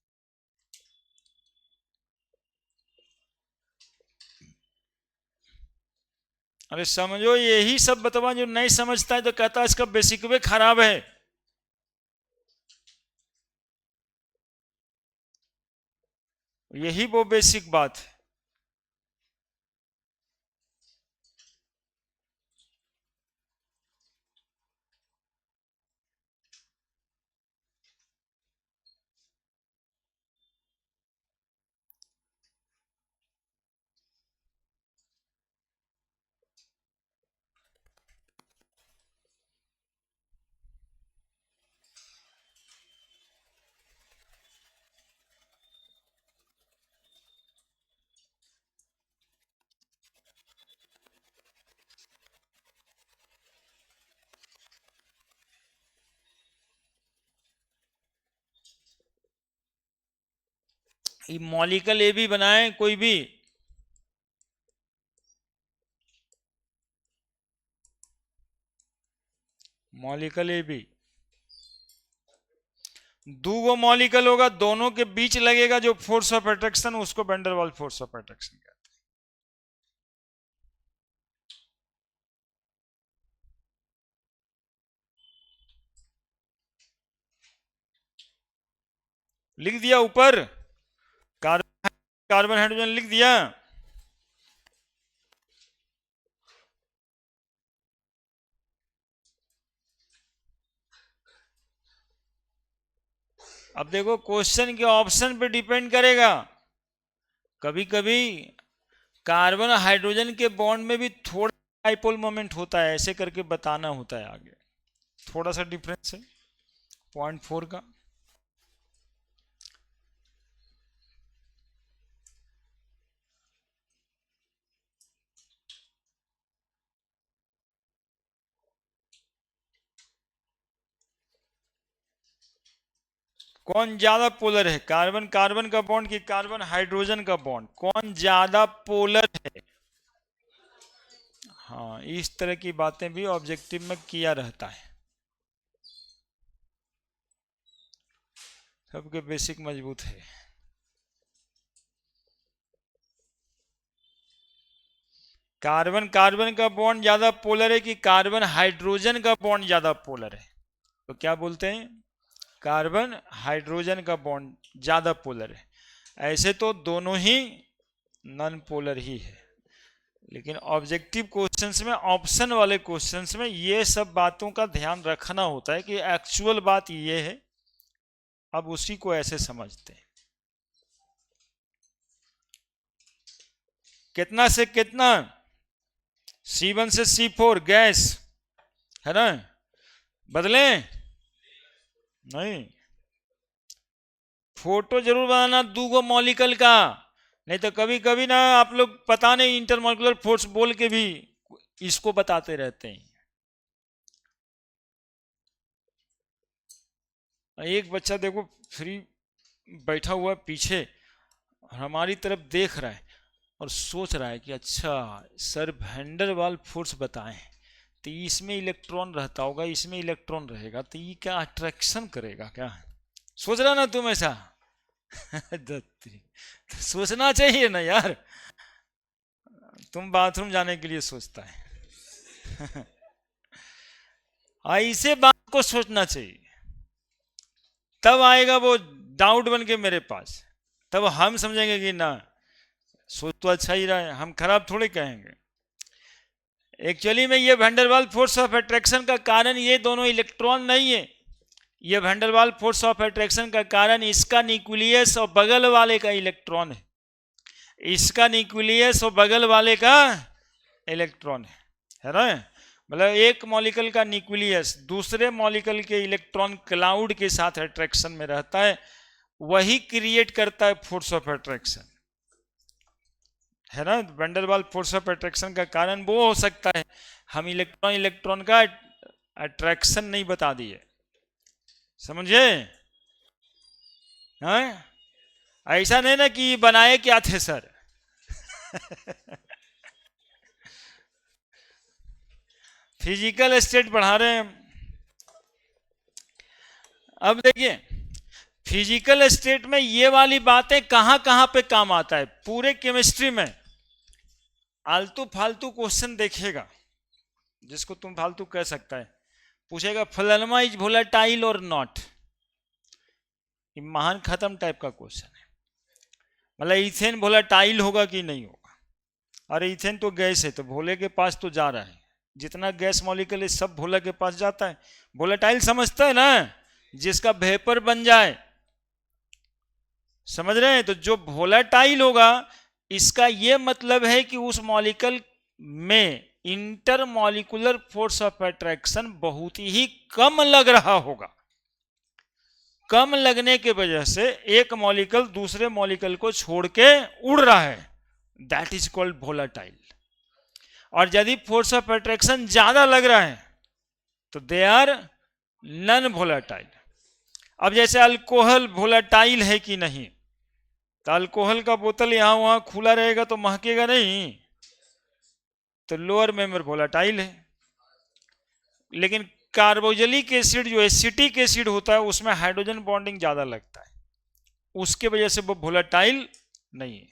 Speaker 1: अरे समझो, यही सब बतवा, जो नहीं समझता है तो कहता है इसका बेसिक वे खराब है। यही वो बेसिक बात है। ये मॉलिक्यूल ए भी बनाए कोई भी, मॉलिक्यूल ए भी, दो मॉलिक्यूल होगा, दोनों के बीच लगेगा जो फोर्स ऑफ अट्रैक्शन, उसको van der Waals force of attraction कहते हैं। लिख दिया ऊपर, कार्बन हाइड्रोजन लिख दिया। अब देखो क्वेश्चन के ऑप्शन पे डिपेंड करेगा। कभी कभी कार्बन हाइड्रोजन के बॉन्ड में भी थोड़ा डाइपोल मोमेंट होता है, ऐसे करके बताना होता है आगे, थोड़ा सा डिफरेंस है 0.4 का। कौन ज्यादा पोलर है, कार्बन कार्बन का बॉन्ड कि कार्बन हाइड्रोजन का बॉन्ड, कौन ज्यादा पोलर है? हाँ, इस तरह की बातें भी ऑब्जेक्टिव में किया रहता है। सबके बेसिक मजबूत है। कार्बन कार्बन का बॉन्ड ज्यादा पोलर है कि कार्बन हाइड्रोजन का बॉन्ड ज्यादा पोलर है? तो क्या बोलते हैं, कार्बन हाइड्रोजन का बॉन्ड ज्यादा पोलर है। ऐसे तो दोनों ही नॉन पोलर ही है, लेकिन ऑब्जेक्टिव क्वेश्चंस में, ऑप्शन वाले क्वेश्चंस में ये सब बातों का ध्यान रखना होता है कि एक्चुअल बात ये है, अब उसी को ऐसे समझते हैं। कितना से कितना, C1 से C4 गैस है ना, बदलें नहीं। फोटो जरूर बनाना दो मॉलिक्यूल का, नहीं तो कभी कभी ना आप लोग पता नहीं इंटरमॉलिक्यूलर फोर्स बोल के भी इसको बताते रहते हैं। एक बच्चा देखो फ्री बैठा हुआ पीछे, हमारी तरफ देख रहा है और सोच रहा है कि अच्छा sir van der Waals force बताएं, तो इसमें इलेक्ट्रॉन रहता होगा, इसमें इलेक्ट्रॉन रहेगा, तो ये क्या अट्रैक्शन करेगा क्या, सोच रहा ना तुम ऐसा? तो सोचना चाहिए ना यार, तुम बाथरूम जाने के लिए सोचता है। ऐसे बात को सोचना चाहिए, तब आएगा वो डाउट बन के मेरे पास, तब हम समझेंगे कि ना सोच तो अच्छा ही रहा है, हम खराब थोड़े कहेंगे। एक्चुअली में ये van der Waals force of attraction का कारण ये दोनों इलेक्ट्रॉन नहीं है, ये van der Waals force of attraction का कारण इसका न्यूक्लियस और बगल वाले का इलेक्ट्रॉन है, इसका न्यूक्लियस और बगल वाले का इलेक्ट्रॉन है ना। मतलब एक मॉलिक्यूल का न्यूक्लियस दूसरे मॉलिक्यूल के इलेक्ट्रॉन क्लाउड के साथ अट्रैक्शन में रहता है, वही क्रिएट करता है फोर्स ऑफ अट्रैक्शन, है ना। Van der Waals force of attraction का कारण वो हो सकता है, हम इलेक्ट्रॉन इलेक्ट्रॉन का अट्रैक्शन नहीं बता दिए, समझे? हाँ, ऐसा नहीं ना कि बनाए क्या थे सर। फिजिकल स्टेट बढ़ा रहे हैं। अब देखिए फिजिकल स्टेट में ये वाली बातें कहां कहां पे काम आता है, पूरे केमिस्ट्री में आलतू फालतू क्वेश्चन देखेगा जिसको तुम फालतू कह सकता है, पूछेगा फलानमा इज वोलेटाइल और नॉट, महान खत्म टाइप का क्वेश्चन है। मतलब इथेन वोलेटाइल होगा कि नहीं होगा, अरे इथेन तो गैस है, तो भोले के पास तो जा रहा है, जितना गैस मॉलिक्यूल है सब भोले के पास जाता है। वोलेटाइल समझता है ना, जिसका वेपर बन जाए, समझ रहे हैं? तो जो वोलेटाइल होगा इसका यह मतलब है कि उस मॉलिक्यूल में inter molecular force of attraction बहुत ही कम लग रहा होगा, कम लगने के वजह से एक मॉलिक्यूल दूसरे मॉलिक्यूल को छोड़ के उड़ रहा है, दैट इज कॉल्ड वोलेटाइल। और यदि फोर्स ऑफ अट्रैक्शन ज्यादा लग रहा है तो दे आर नॉन वोलेटाइल। अब जैसे अल्कोहल वोलेटाइल है कि नहीं, तो अल्कोहल का बोतल यहां वहां खुला रहेगा तो महकेगा नहीं, तो लोअर मेंबर वोलेटाइल है। लेकिन कार्बोक्सिलिक एसिड जो एसिटिक एसिड होता है उसमें हाइड्रोजन बॉन्डिंग ज्यादा लगता है, उसके वजह से वो वोलेटाइल नहीं है।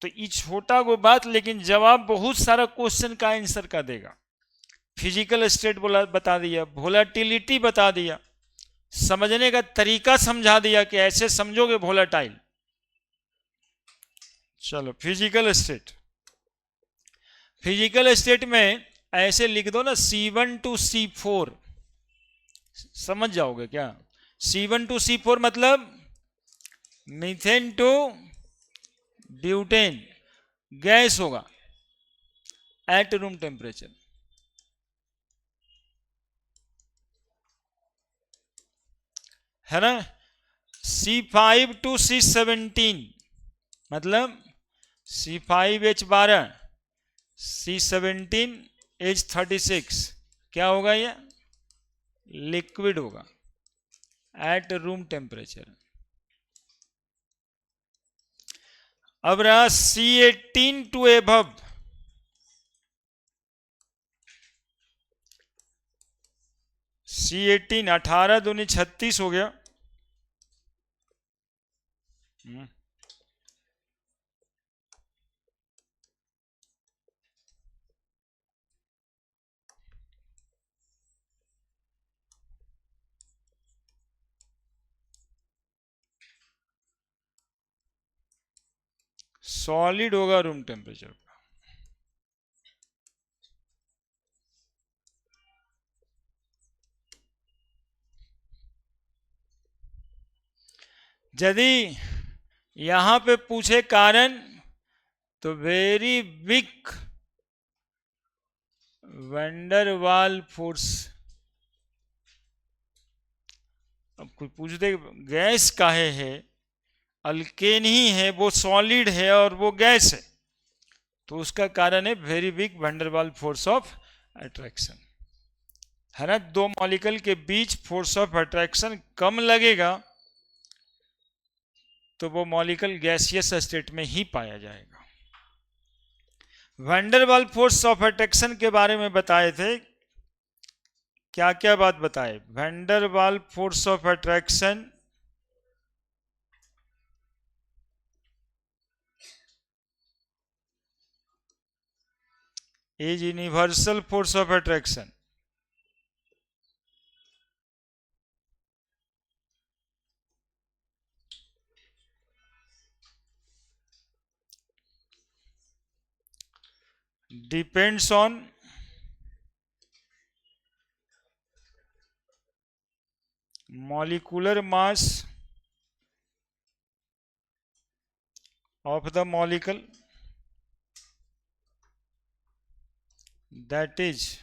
Speaker 1: तो ये छोटा वो बात, लेकिन जवाब बहुत सारा क्वेश्चन का आंसर का देगा। फिजिकल स्टेट बोला बता दिया, वोलेटिलिटी बता दिया, समझने का तरीका समझा दिया कि ऐसे समझोगे वोलेटाइल। चलो फिजिकल स्टेट, फिजिकल स्टेट में ऐसे लिख दो ना C1 टू C4, समझ जाओगे क्या। C1 टू C4 मतलब मीथेन टू ब्यूटेन, गैस होगा एट रूम टेम्परेचर, है ना। C5 टू C17 मतलब C5H12 C17H36, क्या होगा ये, लिक्विड होगा एट रूम टेम्परेचर। अब रहा C18 टू एबव, C18 18 दूनी 36 हो गया, सॉलिड होगा रूम टेम्परेचर पर। यदि यहां पे पूछे कारण तो वेरी वीक वैंडरवाल फोर्स। अब कोई पूछ दे गैस काहे है, अल्केन ही है, वो सॉलिड है और वो गैस है, तो उसका कारण है very weak van der Waals force of attraction, है ना। दो मॉलिक्यूल के बीच फोर्स ऑफ अट्रैक्शन कम लगेगा तो वो मॉलिक्यूल गैसियस स्टेट में ही पाया जाएगा। वैंडरवाल फोर्स ऑफ अट्रैक्शन के बारे में बताए थे, क्या क्या बात बताए। Van der Waals force of attraction is universal force of attraction, depends on molecular mass of the molecule, that is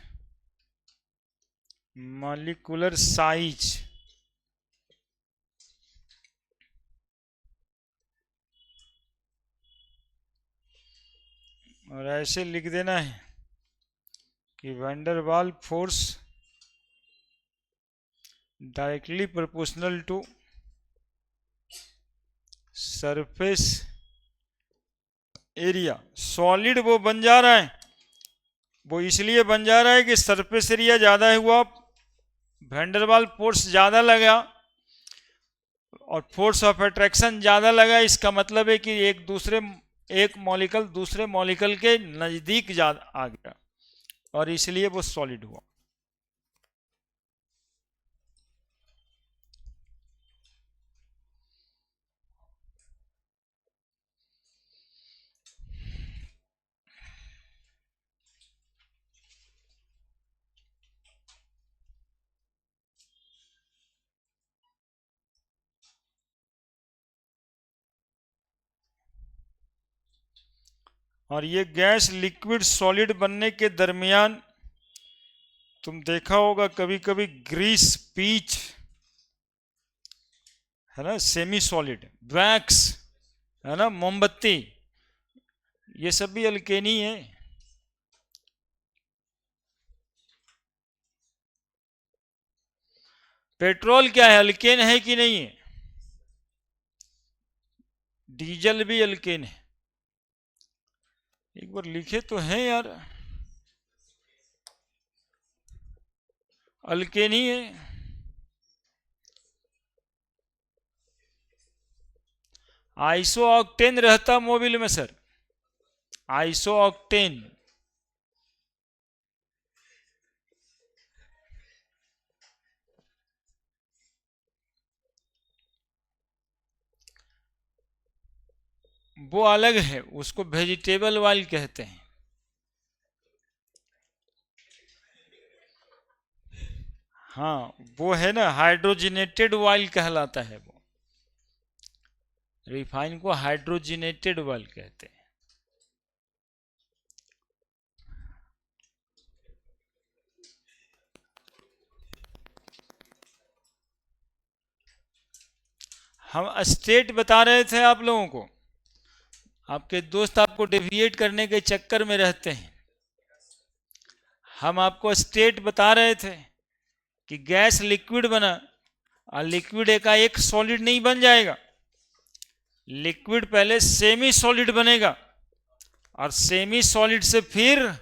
Speaker 1: molecular size, और ऐसे लिख देना है कि van der Waals force directly proportional to surface area. Solid वो बन जा रहा है, वो इसलिए बन जा रहा है कि सरफेस एरिया ज़्यादा हुआ, वैंडरवाल फोर्स ज़्यादा लगा और फोर्स ऑफ अट्रैक्शन ज़्यादा लगा। इसका मतलब है कि एक मॉलिक्यूल दूसरे मॉलिक्यूल के नज़दीक ज़्यादा आ गया और इसलिए वो सॉलिड हुआ। और ये गैस लिक्विड सॉलिड बनने के दरमियान तुम देखा होगा कभी कभी ग्रीस, पीच, है ना, सेमी सॉलिड, वैक्स, है ना, मोमबत्ती, ये सब भी अल्केनी है। पेट्रोल क्या है, अल्केन है कि नहीं है। डीजल भी अल्केन है। एक बार लिखे तो हैं यार, अल्केन ही है। आइसो ऑक्टेन रहता मोबिल में सर, आइसो ऑक्टेन। वो अलग है, उसको वेजिटेबल ऑयल कहते हैं। हाँ, वो है ना, हाइड्रोजनेटेड ऑयल कहलाता है वो। रिफाइन को हाइड्रोजनेटेड ऑयल कहते हैं। हम स्टेट बता रहे थे आप लोगों को, आपके दोस्त आपको डेविएट करने के चक्कर में रहते हैं। हम आपको स्टेट बता रहे थे कि गैस लिक्विड बना, और लिक्विड एक सॉलिड नहीं बन जाएगा। लिक्विड पहले सेमी सॉलिड बनेगा, और सेमी सॉलिड से फिर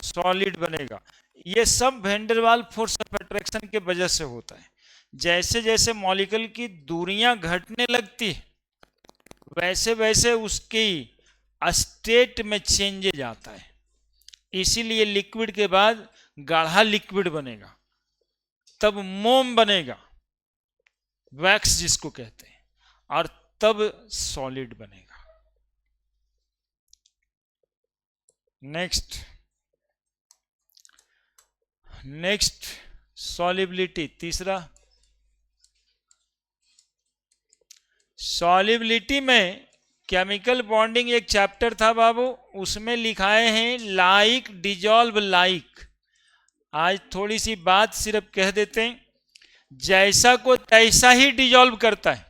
Speaker 1: सॉलिड बनेगा। ये सब van der Waals force of attraction के वजह से होता है। जैसे जैसे मॉलिक्यूल की दूरियां घटने लगती है, वैसे वैसे उसकी स्टेट में चेंजेज आता है। इसीलिए लिक्विड के बाद गाढ़ा लिक्विड बनेगा, तब मोम बनेगा, वैक्स जिसको कहते हैं, और तब सॉलिड बनेगा। नेक्स्ट सॉलिबिलिटी, तीसरा। सॉलिबिलिटी में केमिकल बॉन्डिंग एक चैप्टर था बाबू, उसमें लिखाए हैं लाइक डिजॉल्व लाइक। आज थोड़ी सी बात सिर्फ कह देते हैं, जैसा को तैसा ही डिजॉल्व करता है,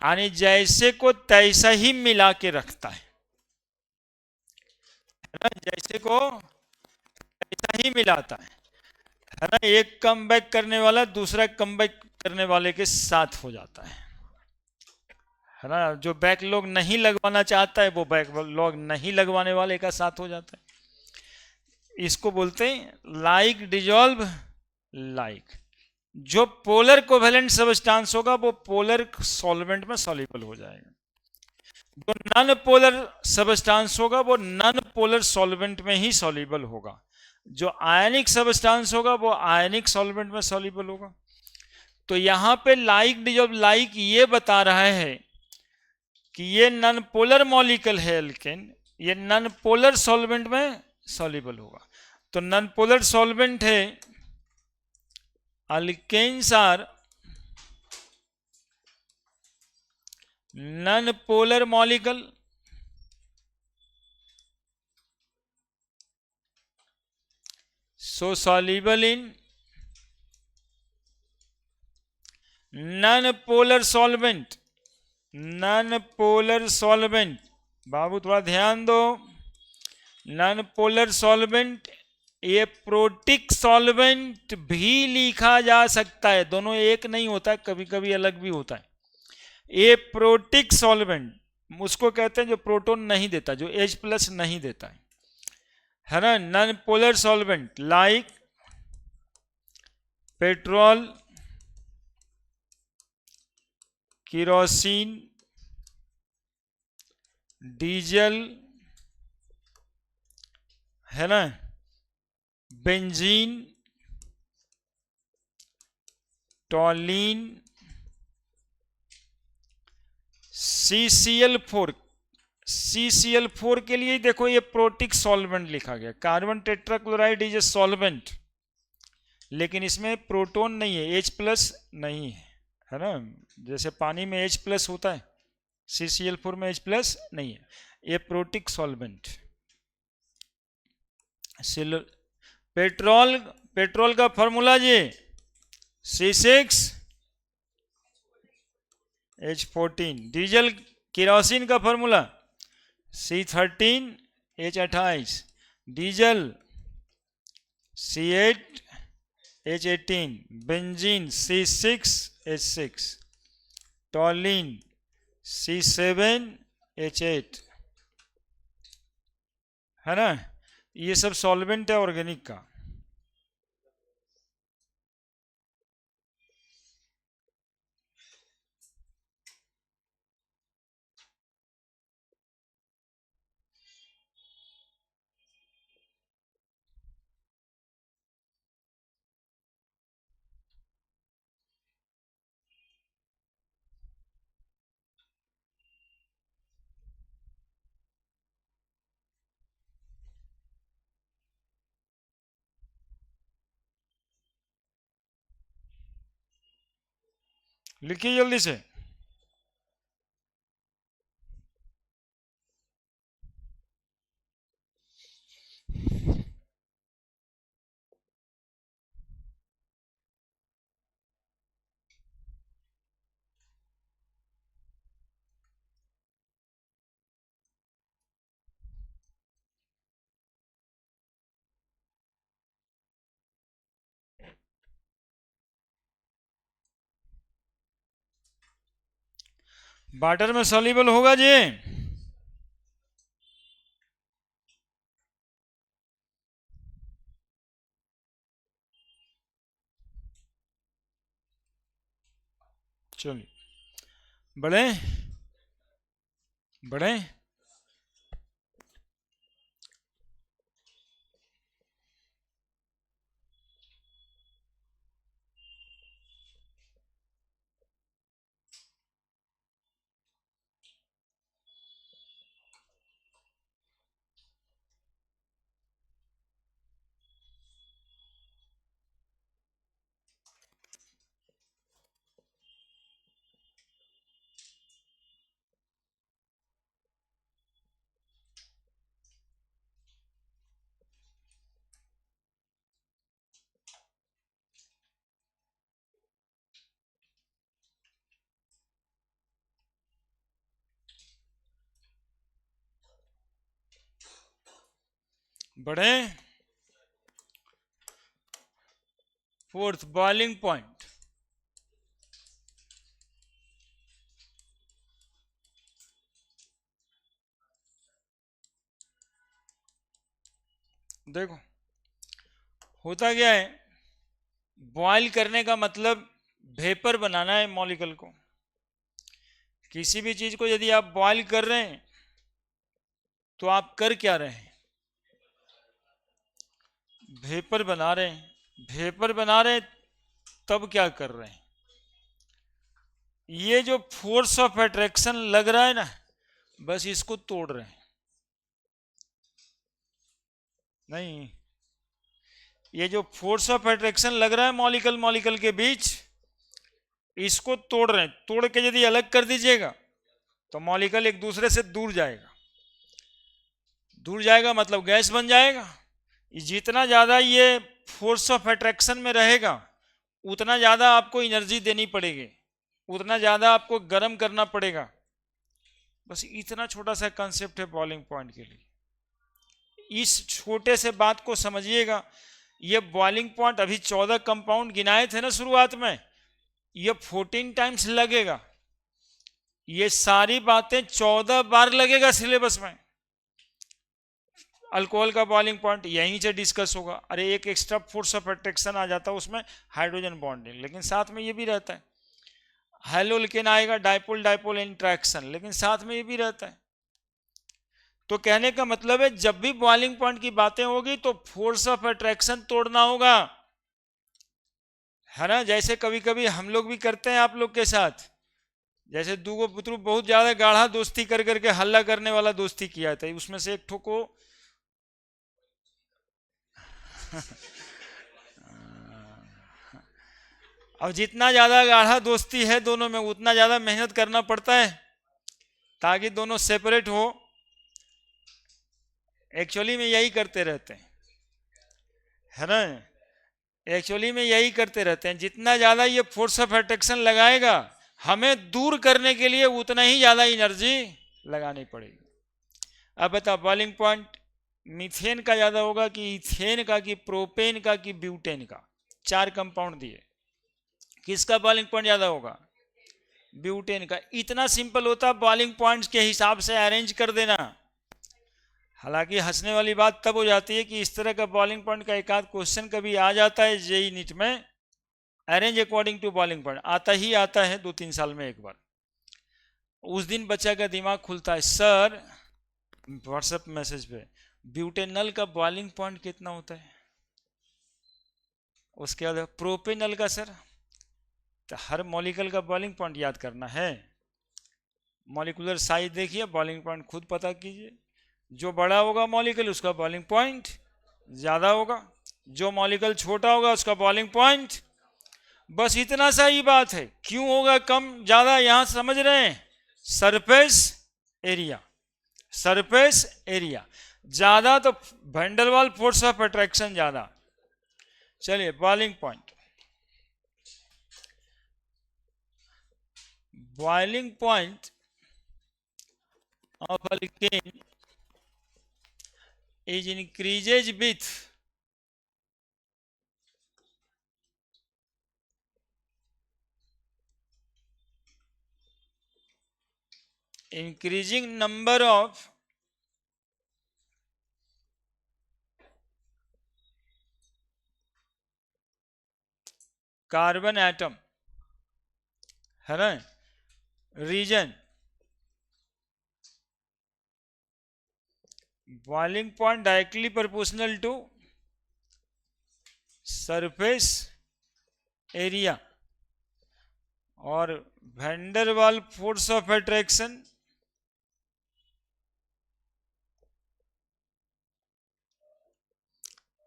Speaker 1: यानी जैसे को तैसा ही मिला के रखता है ना, जैसे को तैसा ही मिलाता है ना। एक कम बैक करने वाला दूसरा कम बैक करने वाले के साथ हो जाता है ना। जो बैकलॉग नहीं लगवाना चाहता है वो बैकलॉग नहीं लगवाने वाले का साथ हो जाता है। इसको बोलते हैं लाइक डिजॉल्व लाइक। जो पोलर कोवेलेंट सबस्टांस होगा वो पोलर सॉल्वेंट में सॉल्युबल हो जाएगा, जो नॉन पोलर सबस्टांस होगा वो नॉन पोलर सॉल्वेंट में ही सॉल्युबल होगा, जो आयनिक सबस्टांस होगा वो आयनिक सॉल्वेंट में सॉल्युबल होगा। तो यहां पे लाइक डिजॉल्व लाइक ये बता रहा है कि ये नॉन पोलर मॉलिक्यूल है एल्केन, ये नॉन पोलर सॉल्वेंट में सॉल्युबल होगा। तो नॉन पोलर सॉल्वेंट है, alkanes are non-polar molecule, so soluble in non-polar solvent। non-polar solvent, बाबू थोड़ा ध्यान दो, non-polar solvent ये प्रोटिक सॉल्वेंट भी लिखा जा सकता है, दोनों एक नहीं होता, कभी कभी अलग भी होता है। ये प्रोटिक सॉल्वेंट उसको कहते हैं जो प्रोटॉन नहीं देता, जो H+ नहीं देता है ना। Non polar solvent like petrol, kerosene, diesel है ना, बेंजीन, टॉलिन, CCl4। CCl4 के लिए देखो ये प्रोटिक सॉल्वेंट लिखा गया। Carbon tetrachloride is a solvent, लेकिन इसमें प्रोटॉन नहीं है, H+ नहीं है ना। जैसे पानी में H+ होता है, CCl4 में H+ नहीं है, ये प्रोटिक सॉल्वेंट। पेट्रोल का फॉर्मूला जी C6H14। डीजल केरोसिन का formula C13H28। Diesel C8H18। Benzene C6H6। टॉलिन C7H8, है ना। ये सब सॉल्वेंट है ऑर्गेनिक का। लिखिए जल्दी से। वाटर में सॉल्युबल होगा जी। चलिए बढ़े बढ़े। बढ़े। Fourth, boiling point. देखो होता क्या है, बॉयल करने का मतलब वेपर बनाना है मॉलिक्यूल को। किसी भी चीज को यदि आप बॉयल कर रहे हैं तो आप कर क्या रहे हैं, वेपर बना रहे हैं। वेपर बना रहे हैं तब क्या कर रहे हैं, ये जो फोर्स ऑफ अट्रैक्शन लग रहा है ना, बस इसको तोड़ रहे हैं। नहीं, ये जो फोर्स ऑफ अट्रैक्शन लग रहा है मॉलिक्यूल मॉलिक्यूल के बीच, इसको तोड़ रहे हैं। तोड़ के यदि अलग कर दीजिएगा तो मॉलिक्यूल एक दूसरे से दूर जाएगा। दूर जाएगा मतलब गैस बन जाएगा। जितना ज़्यादा ये फोर्स ऑफ अट्रैक्शन में रहेगा उतना ज़्यादा आपको एनर्जी देनी पड़ेगी, उतना ज़्यादा आपको गर्म करना पड़ेगा। बस इतना छोटा सा कंसेप्ट है बॉइलिंग पॉइंट के लिए। इस छोटे से बात को समझिएगा। ये बॉइलिंग पॉइंट, अभी 14 कंपाउंड गिनाए थे ना शुरुआत में, ये 14 टाइम्स लगेगा। ये सारी बातें 14 बार लगेगा सिलेबस में। अल्कोहल का बॉइलिंग पॉइंट यहीं से डिस्कस होगा। अरे एक एक्स्ट्रा फोर्स ऑफ अट्रैक्शन आ जाता है उसमें, हाइड्रोजन बॉन्डिंग, लेकिन साथ में ये भी रहता है। हेलोल्केन आएगा, डाइपोल डाइपोल इंट्रैक्शन, लेकिन साथ में ये भी रहता है। तो कहने का मतलब है जब भी बॉइलिंग पॉइंट की बातें होगी तो फोर्स ऑफ अट्रैक्शन तोड़ना होगा, है ना। जैसे कभी कभी हम लोग भी करते हैं आप लोग के साथ, जैसे दूगो पुत्रु बहुत ज्यादा गाढ़ा दोस्ती कर करके हल्ला करने वाला दोस्ती किया था, उसमें से एक ठो को अब जितना ज्यादा गाढ़ा दोस्ती है दोनों में उतना ज्यादा मेहनत करना पड़ता है ताकि दोनों सेपरेट हो। एक्चुअली में यही करते रहते हैं, है ना। एक्चुअली में यही करते रहते हैं। जितना ज्यादा ये फोर्स ऑफ अट्रैक्शन लगाएगा हमें दूर करने के लिए उतना ही ज्यादा एनर्जी लगानी पड़ेगी। अब बताओ बॉइलिंग पॉइंट मीथेन का ज्यादा होगा कि इथेन का कि प्रोपेन का कि ब्यूटेन का। 4 कंपाउंड दिए, किसका बॉइलिंग पॉइंट ज्यादा होगा, ब्यूटेन का। इतना सिंपल होता है, बॉइलिंग पॉइंट्स के हिसाब से अरेंज कर देना। हालांकि हंसने वाली बात तब हो जाती है कि इस तरह का बॉइलिंग पॉइंट का एक आध क्वेश्चन कभी आ जाता है जेई नीट में, arrange according to boiling point आता ही आता है 2-3 साल में एक बार। उस दिन बच्चा का दिमाग खुलता है, सर व्हाट्सएप मैसेज पे ब्यूटेनल का बॉइलिंग पॉइंट कितना होता है। उसके बाद प्रोपेनल का सर, तो हर मॉलिक्यूल का बॉइलिंग पॉइंट याद करना है। मॉलिक्यूलर साइज देखिए, बॉइलिंग पॉइंट खुद पता कीजिए। जो बड़ा होगा मॉलिक्यूल उसका बॉइलिंग पॉइंट ज़्यादा होगा, जो मॉलिक्यूल छोटा होगा उसका बॉइलिंग पॉइंट। बस इतना सा ही बात है। क्यों होगा कम ज़्यादा यहाँ समझ रहे हैं? सरफेस एरिया, सरफेस एरिया ज़्यादा तो van der Waals force of attraction ज़्यादा। चलिए boiling point, boiling point of alkane is increases with increasing number of carbon atom, है ना, reason. Boiling point directly proportional to surface area और van der Waals force of attraction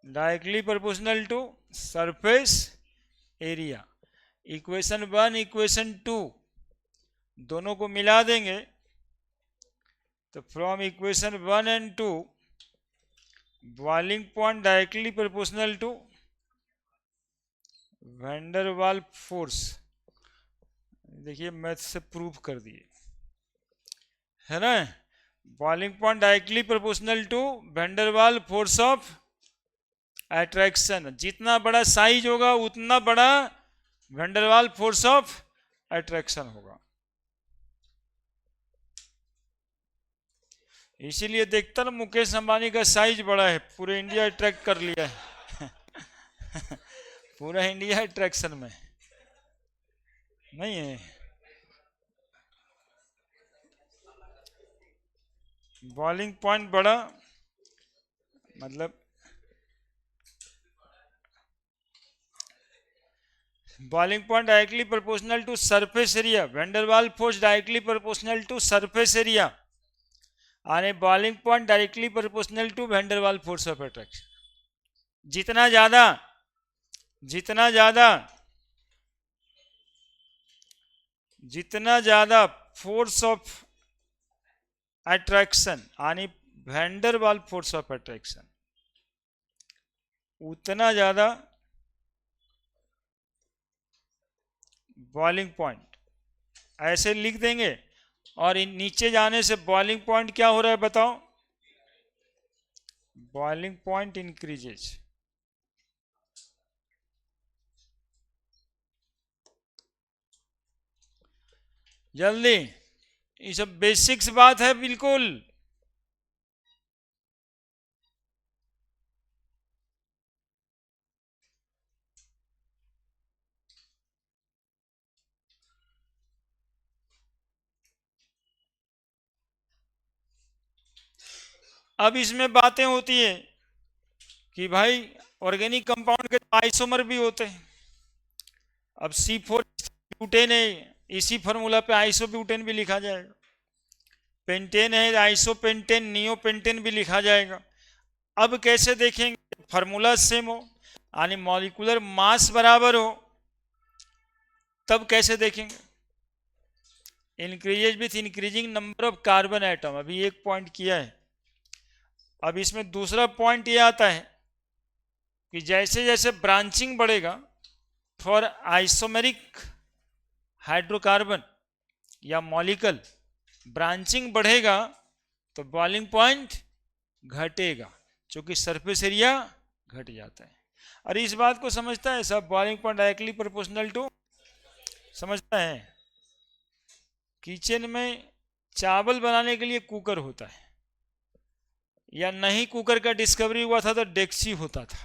Speaker 1: directly proportional to surface area. Equation 1 equation 2 दोनों को मिला देंगे तो from equation 1 and 2 boiling point directly proportional to van der Waals force, देखिए math से proof कर दिए, है ना। Boiling point directly proportional to van der Waals force of attraction. जितना बड़ा साइज होगा उतना बड़ा van der Waals force of attraction होगा। इसीलिए देखता ना मुकेश अंबानी का साइज बड़ा है, पूरे इंडिया अट्रैक्ट कर लिया है पूरा इंडिया अट्रैक्शन में नहीं है। बॉइलिंग पॉइंट बड़ा मतलब boiling point directly proportional to surface area, van der Waals force directly proportional to surface area और boiling point directly proportional to van der Waals force of attraction. जितना ज्यादा जितना ज्यादा जितना ज्यादा फोर्स ऑफ अट्रैक्शन यानी van der Waals force of attraction, उतना ज्यादा बॉइलिंग पॉइंट। ऐसे लिख देंगे और इन नीचे जाने से बॉइलिंग पॉइंट क्या हो रहा है बताओ? Boiling point increases. जल्दी, ये सब बेसिक्स बात है बिल्कुल। अब इसमें बातें होती है कि भाई ऑर्गेनिक कंपाउंड के आइसोमर भी होते हैं। अब C4 ब्यूटेन है, इसी फॉर्मूला पे आइसोब्यूटेन भी लिखा जाएगा। पेंटेन है, आइसोपेंटेन नियोपेंटेन भी लिखा जाएगा। अब कैसे देखेंगे? फार्मूला सेम हो यानी मॉलिक्यूलर मास बराबर हो, तब कैसे देखेंगे? Increases with increasing number of carbon atom, अभी एक पॉइंट किया है। अब इसमें दूसरा पॉइंट ये आता है कि जैसे जैसे ब्रांचिंग बढ़ेगा फॉर आइसोमेरिक हाइड्रोकार्बन या मॉलिक्यूल, ब्रांचिंग बढ़ेगा तो बॉइलिंग पॉइंट घटेगा, क्योंकि सरफेस एरिया घट जाता है। अरे इस बात को समझता है सब? Boiling point directly proportional to, समझता है? किचन में चावल बनाने के लिए कुकर होता है, या नहीं कुकर का डिस्कवरी हुआ था तो डेक्ची होता था।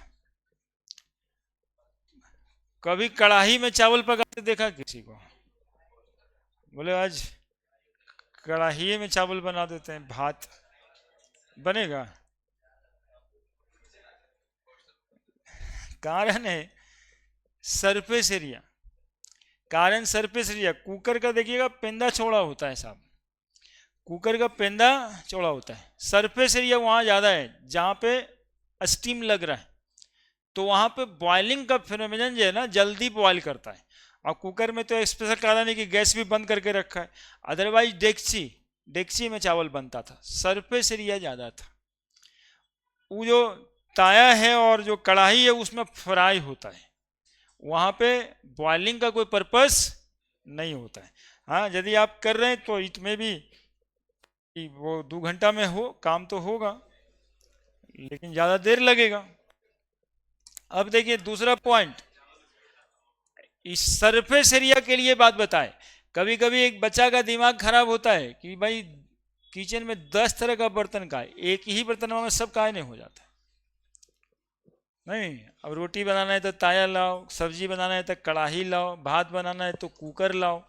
Speaker 1: कभी कढ़ाई में चावल पकाते देखा किसी को? बोले आज कढ़ाई में चावल बना देते हैं, भात बनेगा। कारण है सरफेस एरिया। कारण सरफेस एरिया। कुकर का देखिएगा पेंदा चौड़ा होता है साहब, कुकर का पेंदा चौड़ा होता है। सरफेस एरिया वहाँ ज़्यादा है जहाँ पे स्टीम लग रहा है, तो वहाँ पे बॉइलिंग का फिनोमिनन जो है ना, जल्दी बॉयल करता है। और कुकर में तो स्पेशल कारण है कि गैस भी बंद करके रखा है। अदरवाइज डेक्ची, डेक्ची में चावल बनता था, सरफेस एरिया ज़्यादा था। वो जो ताया है और जो कढ़ाई है उसमें फ्राई होता है, वहाँ पे बॉइलिंग का कोई पर्पस नहीं होता है। हाँ, यदि आप कर रहे हैं तो इसमें भी कि वो 2 घंटा में हो काम तो होगा, लेकिन ज़्यादा देर लगेगा। अब देखिए दूसरा पॉइंट, इस सरफेस एरिया के लिए बात बताएं। कभी कभी एक बच्चा का दिमाग खराब होता है कि भाई किचन में 10 तरह का बर्तन का है, एक ही बर्तन में सब काहे नहीं हो जाता? नहीं, अब रोटी बनाना है तो ताया लाओ, सब्जी बनाना है तो कढ़ाई लाओ, भात बनाना है तो कुकर लाओ।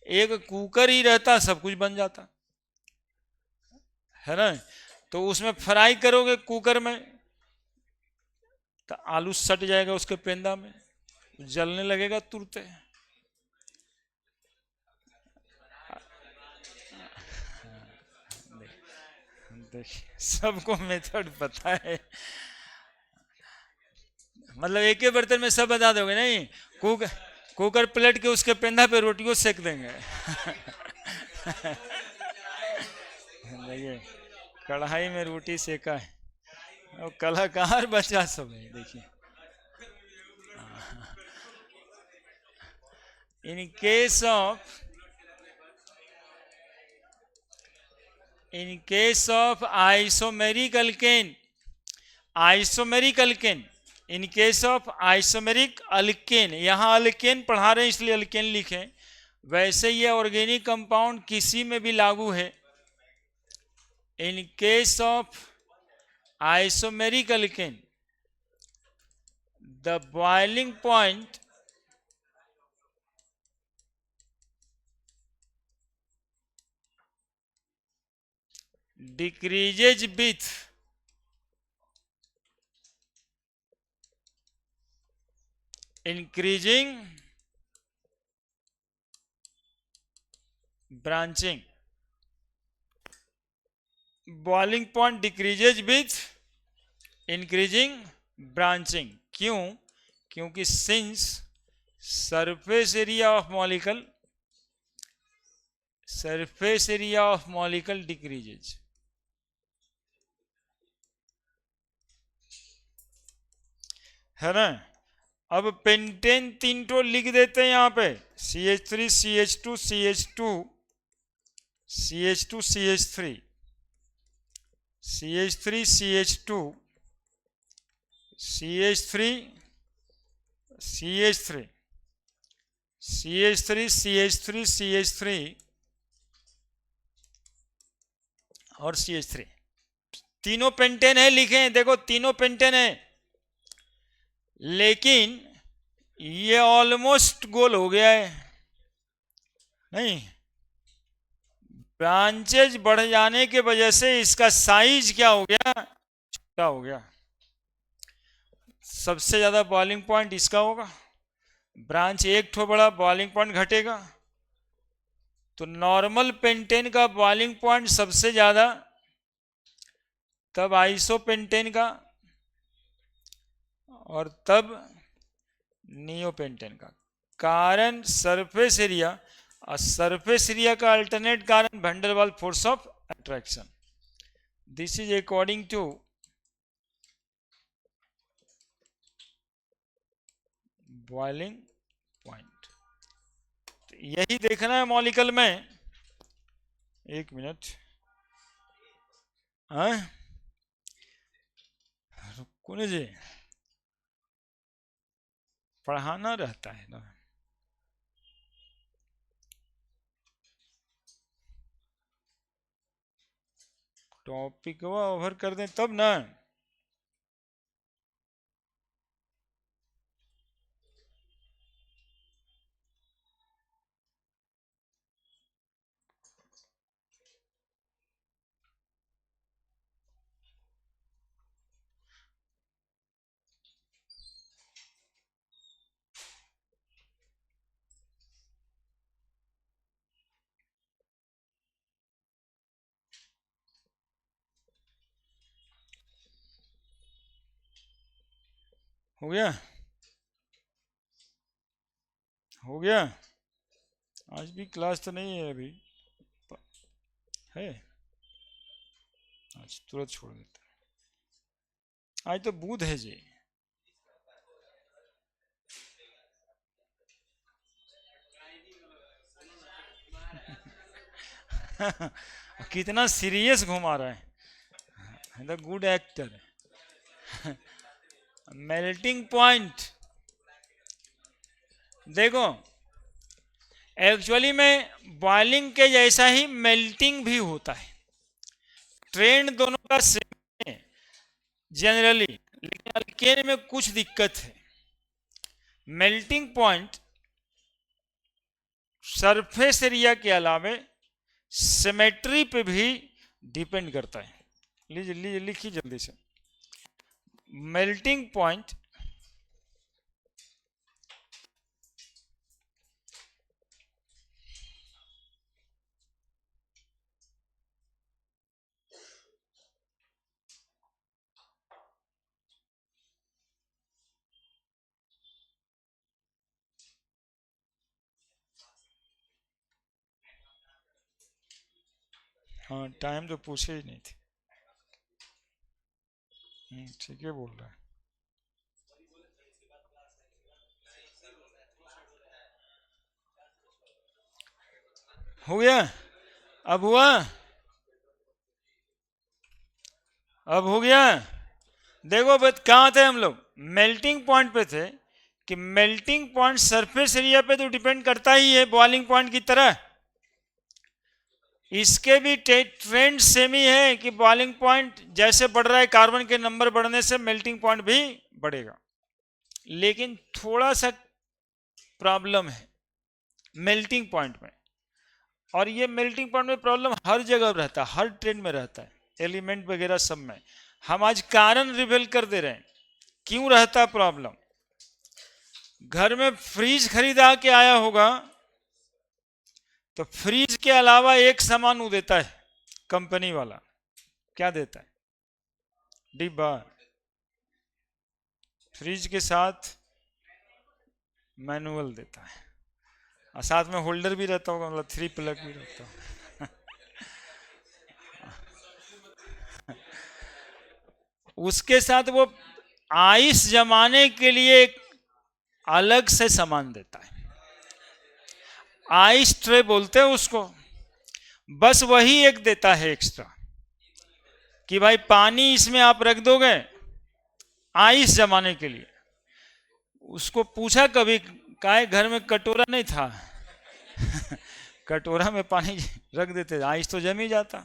Speaker 1: एक कुकर ही रहता सब कुछ बन जाता है ना। तो उसमें फ्राई करोगे कुकर में तो आलू सट जाएगा उसके पेंदा में, जलने लगेगा तुरंत। देखिए सबको मेथड पता है, मतलब एक ही बर्तन में सब बता दोगे नहीं। कुकर कुकर पलट के उसके पेंदा पे रोटियों सेक देंगे। देखिए कढ़ाई में रोटी सेका है और कलाकार बचा सब है। देखिए in case of isomeric alkane, isomeric alkane, in case of isomeric alkane, यहाँ अल्केन पढ़ा रहे हैं इसलिए अल्केन लिखें, वैसे ये ऑर्गेनिक कंपाउंड किसी में भी लागू है। In case of isomeric alkane the boiling point decreases with increasing branching। Boiling point decreases with increasing branching. क्यों? क्योंकि since surface area of molecule, surface area of molecule decreases. है ना। अब पेंटेन 3 लिख देते हैं यहाँ पे, CH3 CH2 CH2 CH2 CH3 CH3 CH2 CH3 CH3 CH3 CH3 CH3 और CH3, तीनों पेंटेन है लिखे हैं। देखो तीनों पेंटेन है, लेकिन ये ऑलमोस्ट गोल हो गया है नहीं। ब्रांचेज बढ़ जाने की वजह से इसका साइज क्या हो गया? छोटा हो गया। सबसे ज्यादा बॉइलिंग पॉइंट इसका होगा, ब्रांच एक ठो बड़ा, बॉइलिंग पॉइंट घटेगा। तो नॉर्मल पेंटेन का बॉइलिंग पॉइंट सबसे ज्यादा, तब आइसो पेंटेन का, और तब नियो पेंटेन का। कारण सरफेस एरिया, और सरफेस एरिया का अल्टरनेट कारण van der Waals force of attraction. This is according to boiling point. तो यही देखना है मॉलिक्यूल में। एक मिनट, रुको जी, पढ़ाना रहता है ना। टॉपिक ओवर कर दें तब ना। हो गया, हो गया। आज भी क्लास तो नहीं है अभी, है? आज तुरंत छोड़ देता है। आज तो बुध है जी। कितना सीरियस घुमा रहा है, the good actor. Melting point देखो, एक्चुअली में बॉइलिंग के जैसा ही मेल्टिंग भी होता है। ट्रेंड दोनों का सेम है जनरली, लेकिन अल्केन में कुछ दिक्कत है। मेल्टिंग पॉइंट सरफेस एरिया के अलावे सिमेट्री पे भी डिपेंड करता है। लीजिए लिखिए जल्दी से। मेल्टिंग पॉइंट हाँ, टाइम तो पूछे ही नहीं थे। ठीक है बोल रहा है। हो गया, अब हुआ, अब हो गया। देखो बस कहाँ थे हम लोग, मेल्टिंग पॉइंट पे थे कि मेल्टिंग पॉइंट सरफेस एरिया पे तो डिपेंड करता ही है बॉइलिंग पॉइंट की तरह। इसके भी ट्रेंड सेम ही है कि बॉइलिंग पॉइंट जैसे बढ़ रहा है, कार्बन के नंबर बढ़ने से मेल्टिंग पॉइंट भी बढ़ेगा। लेकिन थोड़ा सा प्रॉब्लम है मेल्टिंग पॉइंट में, और ये मेल्टिंग पॉइंट में प्रॉब्लम हर जगह रहता है, हर ट्रेंड में रहता है, एलिमेंट वगैरह सब में। हम आज कारण रिवील कर दे रहे हैं क्यों रहता है प्रॉब्लम। घर में फ्रीज खरीदा के आया होगा तो फ्रीज के अलावा एक सामान वो देता है कंपनी वाला, क्या देता है? डिब्बा। फ्रिज के साथ मैनुअल देता है, और साथ में होल्डर भी रहता होगा, मतलब 3 प्लग भी रहता होगा। उसके साथ वो आइस जमाने के लिए एक अलग से सामान देता है, आइस ट्रे बोलते हैं उसको। बस वही एक देता है एक्स्ट्रा कि भाई पानी इसमें आप रख दोगे आइस जमाने के लिए। उसको पूछा कभी, काहे घर में कटोरा नहीं था? कटोरा में पानी रख देते, आइस तो जम ही जाता।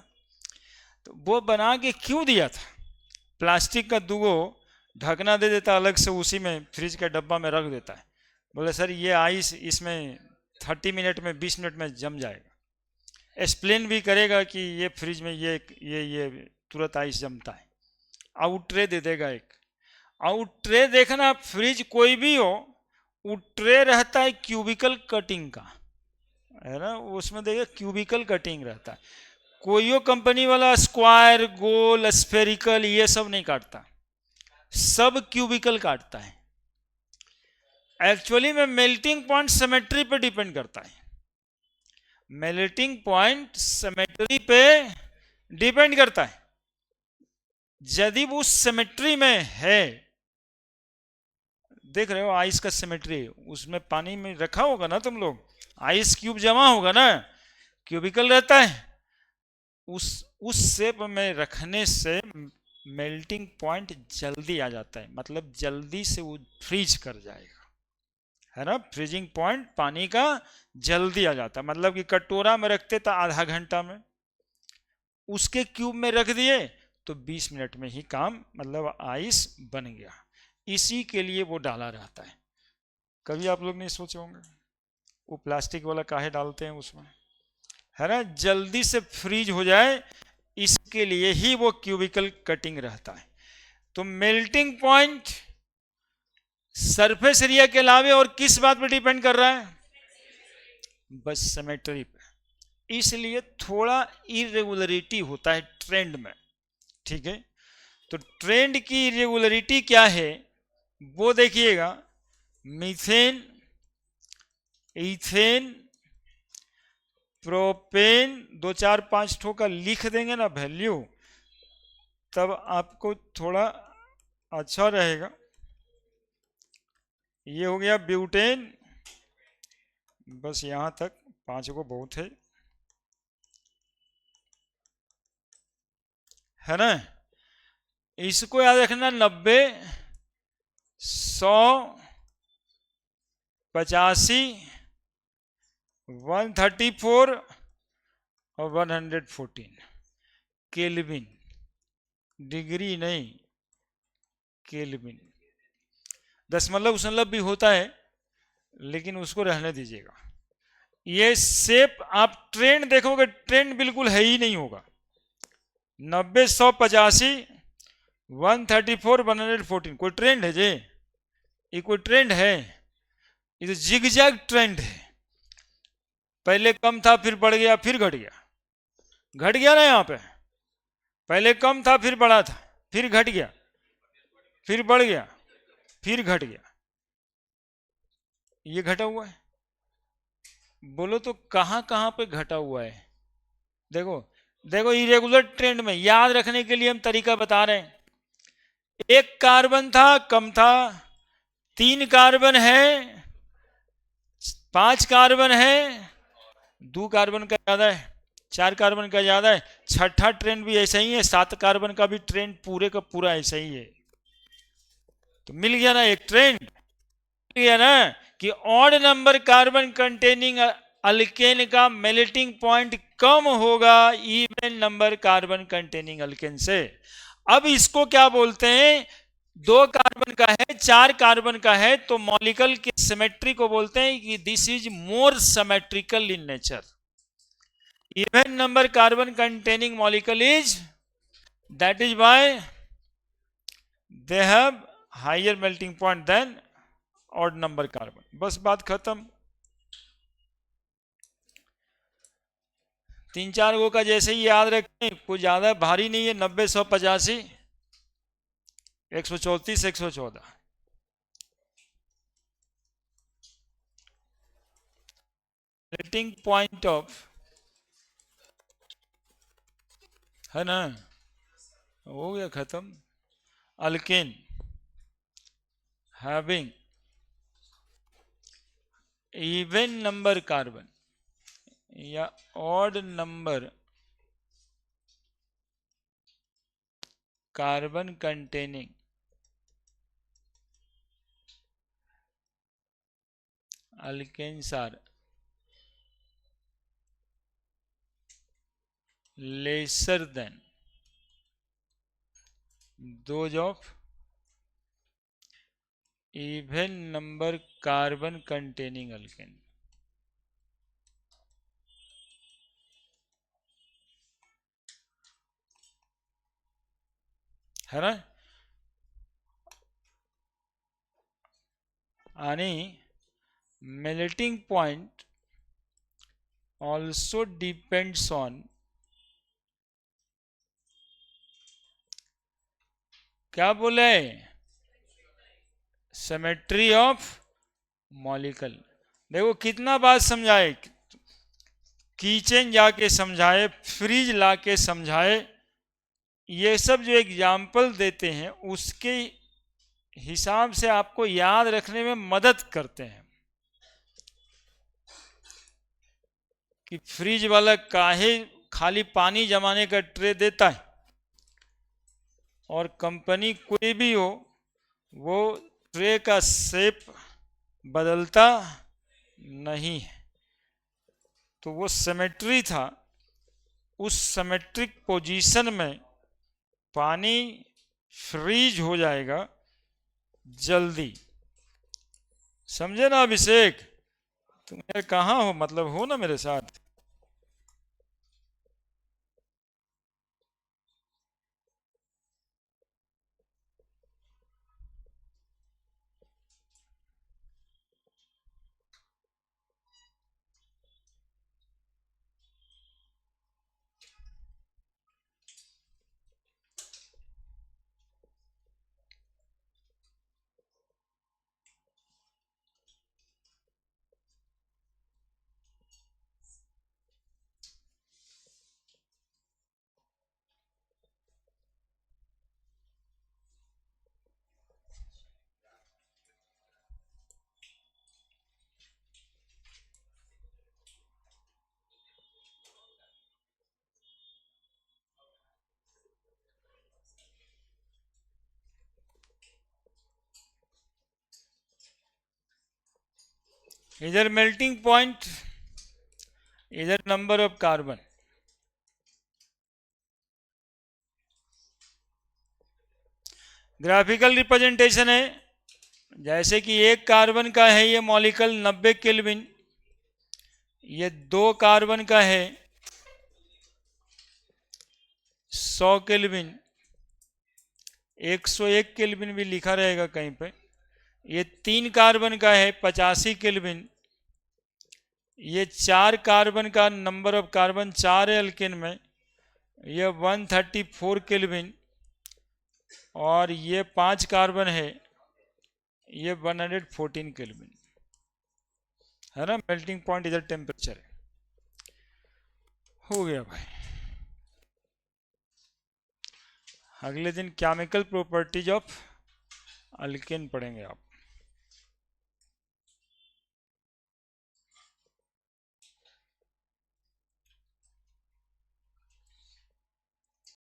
Speaker 1: तो वो बना के क्यों दिया था? प्लास्टिक का दुगो ढकना दे देता अलग से, उसी में फ्रिज के डब्बा में रख देता है। बोले सर ये आइस इसमें 30 मिनट में 20 मिनट में जम जाएगा। एक्सप्लेन भी करेगा कि ये फ्रिज में ये तुरंत आइस जमता है। आउट ट्रे दे देगा एक। आउट ट्रे देखना, फ्रिज कोई भी हो, वो ट्रे रहता है क्यूबिकल कटिंग का, है ना? उसमें देखिए क्यूबिकल कटिंग रहता है। कोई कंपनी वाला स्क्वायर, गोल, स्फेरिकल ये सब नहीं काटता, सब क्यूबिकल काटता है। एक्चुअली में मेल्टिंग पॉइंट सिमेट्री पे डिपेंड करता है। मेल्टिंग पॉइंट सिमेट्री पे डिपेंड करता है। यदि वो सिमेट्री में है, देख रहे हो आइस का सिमेट्री, उसमें पानी में रखा होगा ना तुम लोग, आइस क्यूब जमा होगा ना, क्यूबिकल रहता है। उस शेप में रखने से मेल्टिंग पॉइंट जल्दी आ जाता है, मतलब जल्दी से वो फ्रीज कर जाएगा, है ना? फ्रीजिंग पॉइंट पानी का जल्दी आ जाता है, मतलब कि कटोरा में रखते तो आधा घंटा में, उसके क्यूब में रख दिए तो 20 मिनट में ही काम, मतलब आइस बन गया। इसी के लिए वो डाला रहता है। कभी आप लोग नहीं सोचे होंगे वो प्लास्टिक वाला काहे डालते हैं उसमें, है ना, जल्दी से फ्रीज हो जाए, इसके लिए ही वो क्यूबिकल कटिंग रहता है। तो मेल्टिंग पॉइंट सरफेस एरिया के अलावे और किस बात पर डिपेंड कर रहा है? बस सिमेट्री पे। इसलिए थोड़ा इरेगुलरिटी होता है ट्रेंड में, ठीक है। तो ट्रेंड की इरेगुलरिटी क्या है वो देखिएगा। मीथेन, इथेन, प्रोपेन, 2 4 5 ठो का लिख देंगे ना वैल्यू, तब आपको थोड़ा अच्छा रहेगा। ये हो गया ब्यूटेन, बस यहां तक 5 को बहुत है ना। इसको याद रखना, 90, 100, 85, 134 और 114 केल्विन, डिग्री नहीं केल्विन। दशमलव उसमलव भी होता है लेकिन उसको रहने दीजिएगा। ये शेप आप ट्रेंड देखोगे, ट्रेंड बिल्कुल है ही नहीं होगा। 90, 100, 85, 134, 114 कोई ट्रेंड है जे? ये कोई ट्रेंड है? ये तो जिगजैग ट्रेंड है। पहले कम था फिर बढ़ गया फिर घट गया, घट गया ना यहाँ पे। पहले कम था फिर बढ़ा था फिर घट गया फिर बढ़ गया फिर घट गया। ये घटा हुआ है। बोलो तो कहां कहां पे घटा हुआ है? देखो देखो, इरेगुलर ट्रेंड में याद रखने के लिए हम तरीका बता रहे हैं। 1 कार्बन था, कम था, 3 कार्बन है, 5 कार्बन है, 2 कार्बन का ज्यादा है, 4 कार्बन का ज्यादा है। छठा ट्रेंड भी ऐसा ही है, 7 कार्बन का भी ट्रेंड पूरे का पूरा ऐसा ही है। तो मिल गया ना एक ट्रेंड, मिल गया ना कि odd number carbon containing alkane का मेल्टिंग पॉइंट कम होगा even number carbon containing alkane से। अब इसको क्या बोलते हैं? 2 कार्बन का है, 4 कार्बन का है, तो मॉलिक्यूल की सिमेट्री को बोलते हैं कि this is more symmetrical in nature. Even number carbon containing molecule is, that is why they have higher melting point than odd number carbon. बस बात खत्म। 3 4 गो का जैसे ही याद रखें, कुछ ज्यादा भारी नहीं है। 90, 100, 85, 134, 114। मेल्टिंग पॉइंट ऑफ, है ना, हो गया खत्म। Alkane having even number carbon या odd number carbon containing alkanes are lesser than those of even number carbon containing alkane। है ना। आणि melting point also depends on क्या बोले, सिमेट्री ऑफ मॉलिक्यूल। देखो कितना बात समझाए, किचन जाके समझाए, फ्रिज लाके समझाए, ये सब जो एग्जाम्पल देते हैं उसके हिसाब से आपको याद रखने में मदद करते हैं कि फ्रिज वाला काहे खाली पानी जमाने का ट्रे देता है और कंपनी कोई भी हो वो ट्रे का शेप बदलता नहीं है। तो वो सिमेट्री था, उस सिमेट्रिक पोजीशन में पानी फ्रीज हो जाएगा जल्दी। समझे ना अभिषेक? तुम यार कहाँ हो, मतलब हो ना मेरे साथ? इधर मेल्टिंग पॉइंट, इधर number of carbon. Graphical representation है, जैसे कि एक कार्बन का है ये मॉलिक्यूल 90 केल्विन, ये 2 कार्बन का है 100 केल्विन, 101 केल्विन भी लिखा रहेगा कहीं पे। ये 3 कार्बन का है 85 केल्विन, ये 4 कार्बन का नंबर ऑफ कार्बन 4 है अल्केन में, ये 134 केल्विन, और ये 5 कार्बन है, ये 114 केल्विन है ना। मेल्टिंग पॉइंट इधर टेम्परेचर है। हो गया भाई। अगले दिन केमिकल प्रॉपर्टीज ऑफ अल्केन पढ़ेंगे आप।